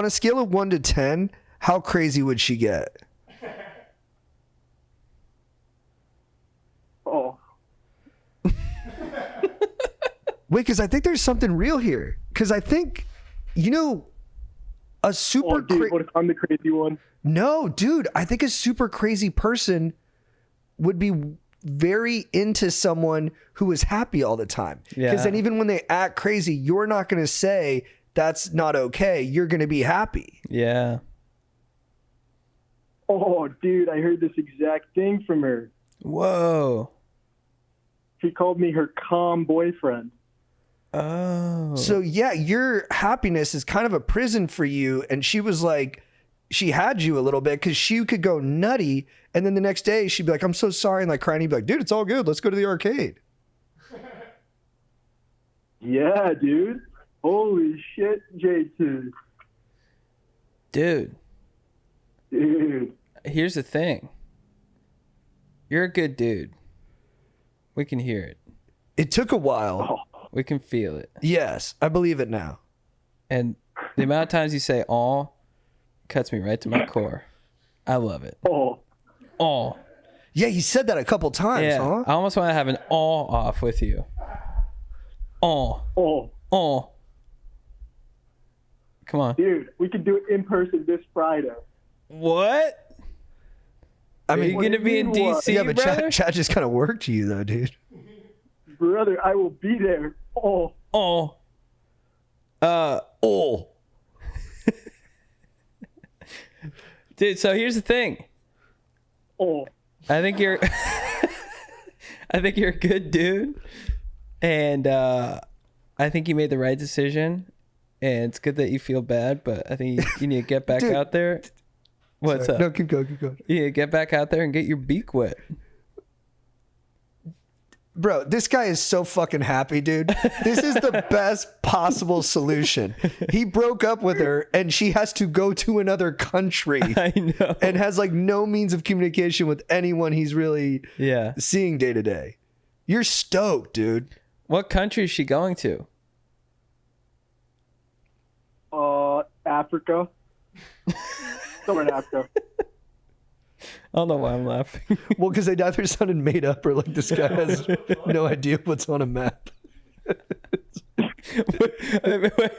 scale of 1 to 10, how crazy would she get? Oh. Wait, because I think there's something real here. Because I think, a super Dude, what if I'm the crazy one? No, dude, I think a super crazy person would be very into someone who is happy all the time. Yeah. Because then even when they act crazy, you're not going to say that's not okay. You're going to be happy. Yeah. Oh, dude, I heard this exact thing from her. Whoa. She called me her calm boyfriend. Oh. So yeah, your happiness is kind of a prison for you. And she was like, she had you a little bit because she could go nutty. And then the next day she'd be like, I'm so sorry. And like crying. You'd be like, dude, it's all good. Let's go to the arcade. Yeah, dude. Holy shit, J2. Dude. Dude. Here's the thing. You're a good dude. We can hear it. It took a while. We can feel it. Yes, I believe it now. And the amount of times you say "aw" cuts me right to my core. I love it. Oh. Aw. Yeah, you said that a couple times, Yeah. huh? I almost want to have an aw off with you. Aw. Oh. Aw. Come on. Dude, we can do it in person this Friday. What? I Are mean, you gonna be in mean what? DC, yeah, but brother? Chad just kind of worked you though, dude. Brother, I will be there. Oh. Oh. Oh. Dude, so here's the thing. Oh. I think you're I think you're a good dude. And I think you made the right decision. And it's good that you feel bad, but I think you need to get back Dude. out there. What's Sorry. up? No, keep going, keep going. You need to get back out there and get your beak wet. Bro, this guy is so fucking happy, dude. This is the best possible solution. He broke up with her and she has to go to another country I know. and has like no means of communication with anyone he's really Yeah. seeing day to day. You're stoked, dude. What country is she going to? Africa. Somewhere in Africa. I don't know why I'm laughing. Well, because they either sounded made up or like this guy has no idea what's on a map.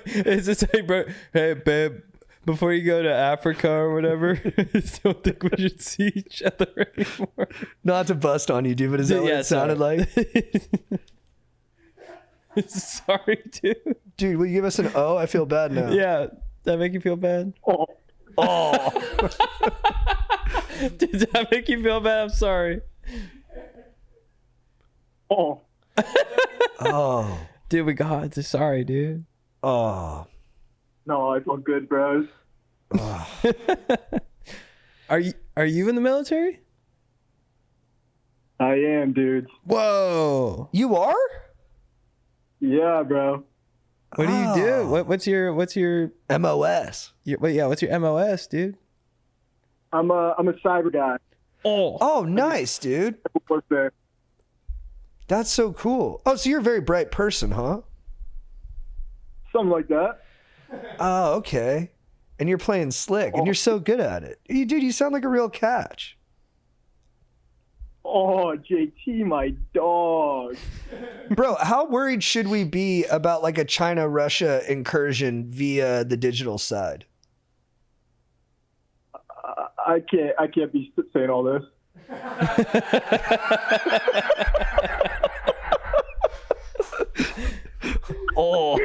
Is this hey, bro? Hey, babe, before you go to Africa or whatever, I don't think we should see each other anymore. Not to bust on you, dude, but is that what it sounded like? Sorry, dude. Dude, will you give us an O? I feel bad now. Yeah, that make you feel bad? Oh. Oh. Did that make you feel bad? I'm sorry. Oh. Oh. Dude, we got it. Sorry, dude. Oh. No, I feel good, bros. Are you in the military? I am, dude. Whoa. You are? Yeah, bro. What do you do? What's your MOS? what's your MOS, dude? I'm a cyber guy. Oh, nice, dude. What's there? That's so cool. Oh, so you're a very bright person, huh? Something like that. Oh, okay. And you're playing slick, and you're so good at it. Dude, you sound like a real catch. Oh, JT, my dog. Bro, how worried should we be about like a China-Russia incursion via the digital side? I can't be saying all this. Oh.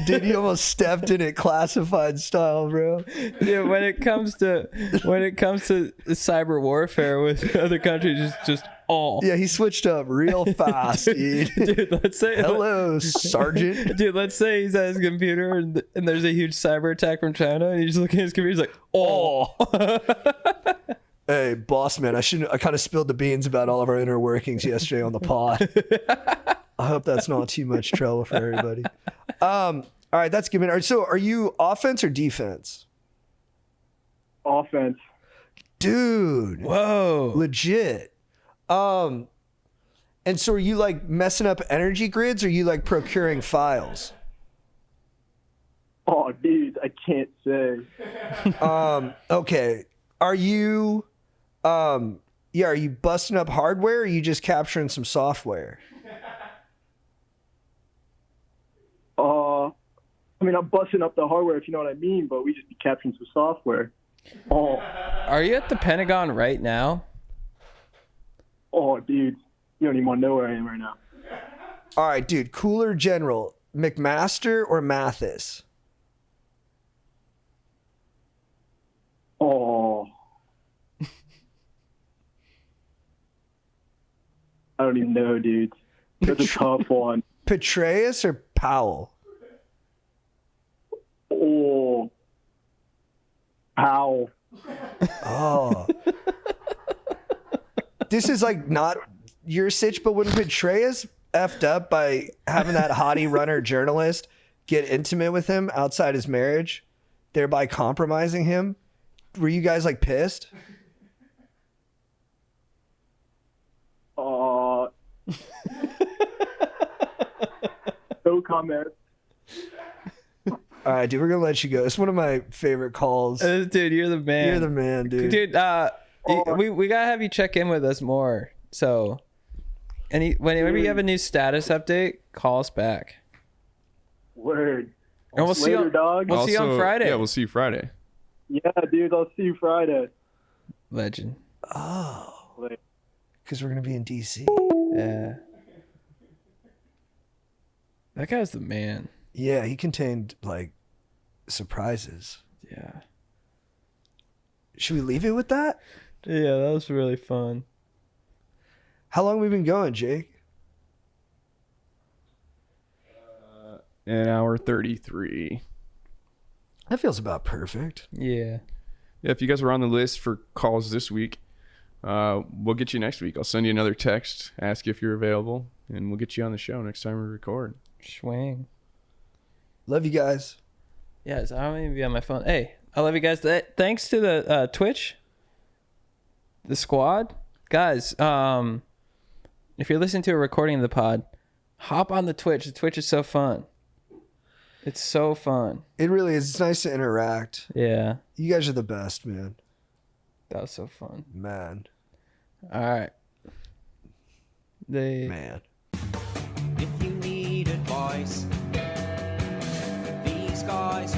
Dude, you almost stepped in it classified style, bro. Yeah, when it comes to cyber warfare with other countries, it's just Yeah, he switched up real fast, dude. Dude, let's say hello, Sergeant. Dude, let's say he's at his computer and there's a huge cyber attack from China, and he's looking at his computer, he's like, Hey, boss man, I kind of spilled the beans about all of our inner workings yesterday on the pod. I hope that's not too much trouble for everybody. All right, that's good. All right, so are you offense or defense? Offense. Dude. Whoa. Legit. And so are you like messing up energy grids, or are you like procuring files? Oh, dude, I can't say. Okay. Are you are you busting up hardware, or are you just capturing some software? I mean, I'm busting up the hardware, if you know what I mean, but we just be capturing some software. Oh. Are you at the Pentagon right now? Oh, dude, you don't even want to know where I am right now. All right, dude. Cooler General, McMaster or Mathis? Oh. I don't even know, dude. That's a tough one. Petraeus or Powell? Oh. Powell. Oh. This is like not your sitch, but when Petraeus effed up by having that hottie runner journalist get intimate with him outside his marriage, thereby compromising him, were you guys like pissed? No comment. All right, dude, we're gonna let you go. It's one of my favorite calls. Dude, you're the man. You're the man, dude. Dude, we gotta have you check in with us more. So, whenever you have a new status update, call us back. Word. And we'll see you, dog. We'll see you on Friday. Yeah, we'll see you Friday. Yeah, dude, I'll see you Friday. Legend. Oh, because we're gonna be in DC. Yeah. That guy's the man. Yeah, he contained like surprises. Yeah. Should we leave it with that? Yeah, that was really fun. How long have we been going, Jake? An hour 33. That feels about perfect. Yeah. Yeah, if you guys were on the list for calls this week, we'll get you next week. I'll send you another text, ask if you're available, and we'll get you on the show next time we record. Swing. Love you guys. Yes, I'm gonna be on my phone. Hey, I love you guys. Thanks to the Twitch, the squad, guys. If you're listening to a recording of the pod, hop on the Twitch. The Twitch is so fun. It's so fun. It really is. It's nice to interact. Yeah. You guys are the best, man. That was so fun. Man. All right. Man. If you need advice, these guys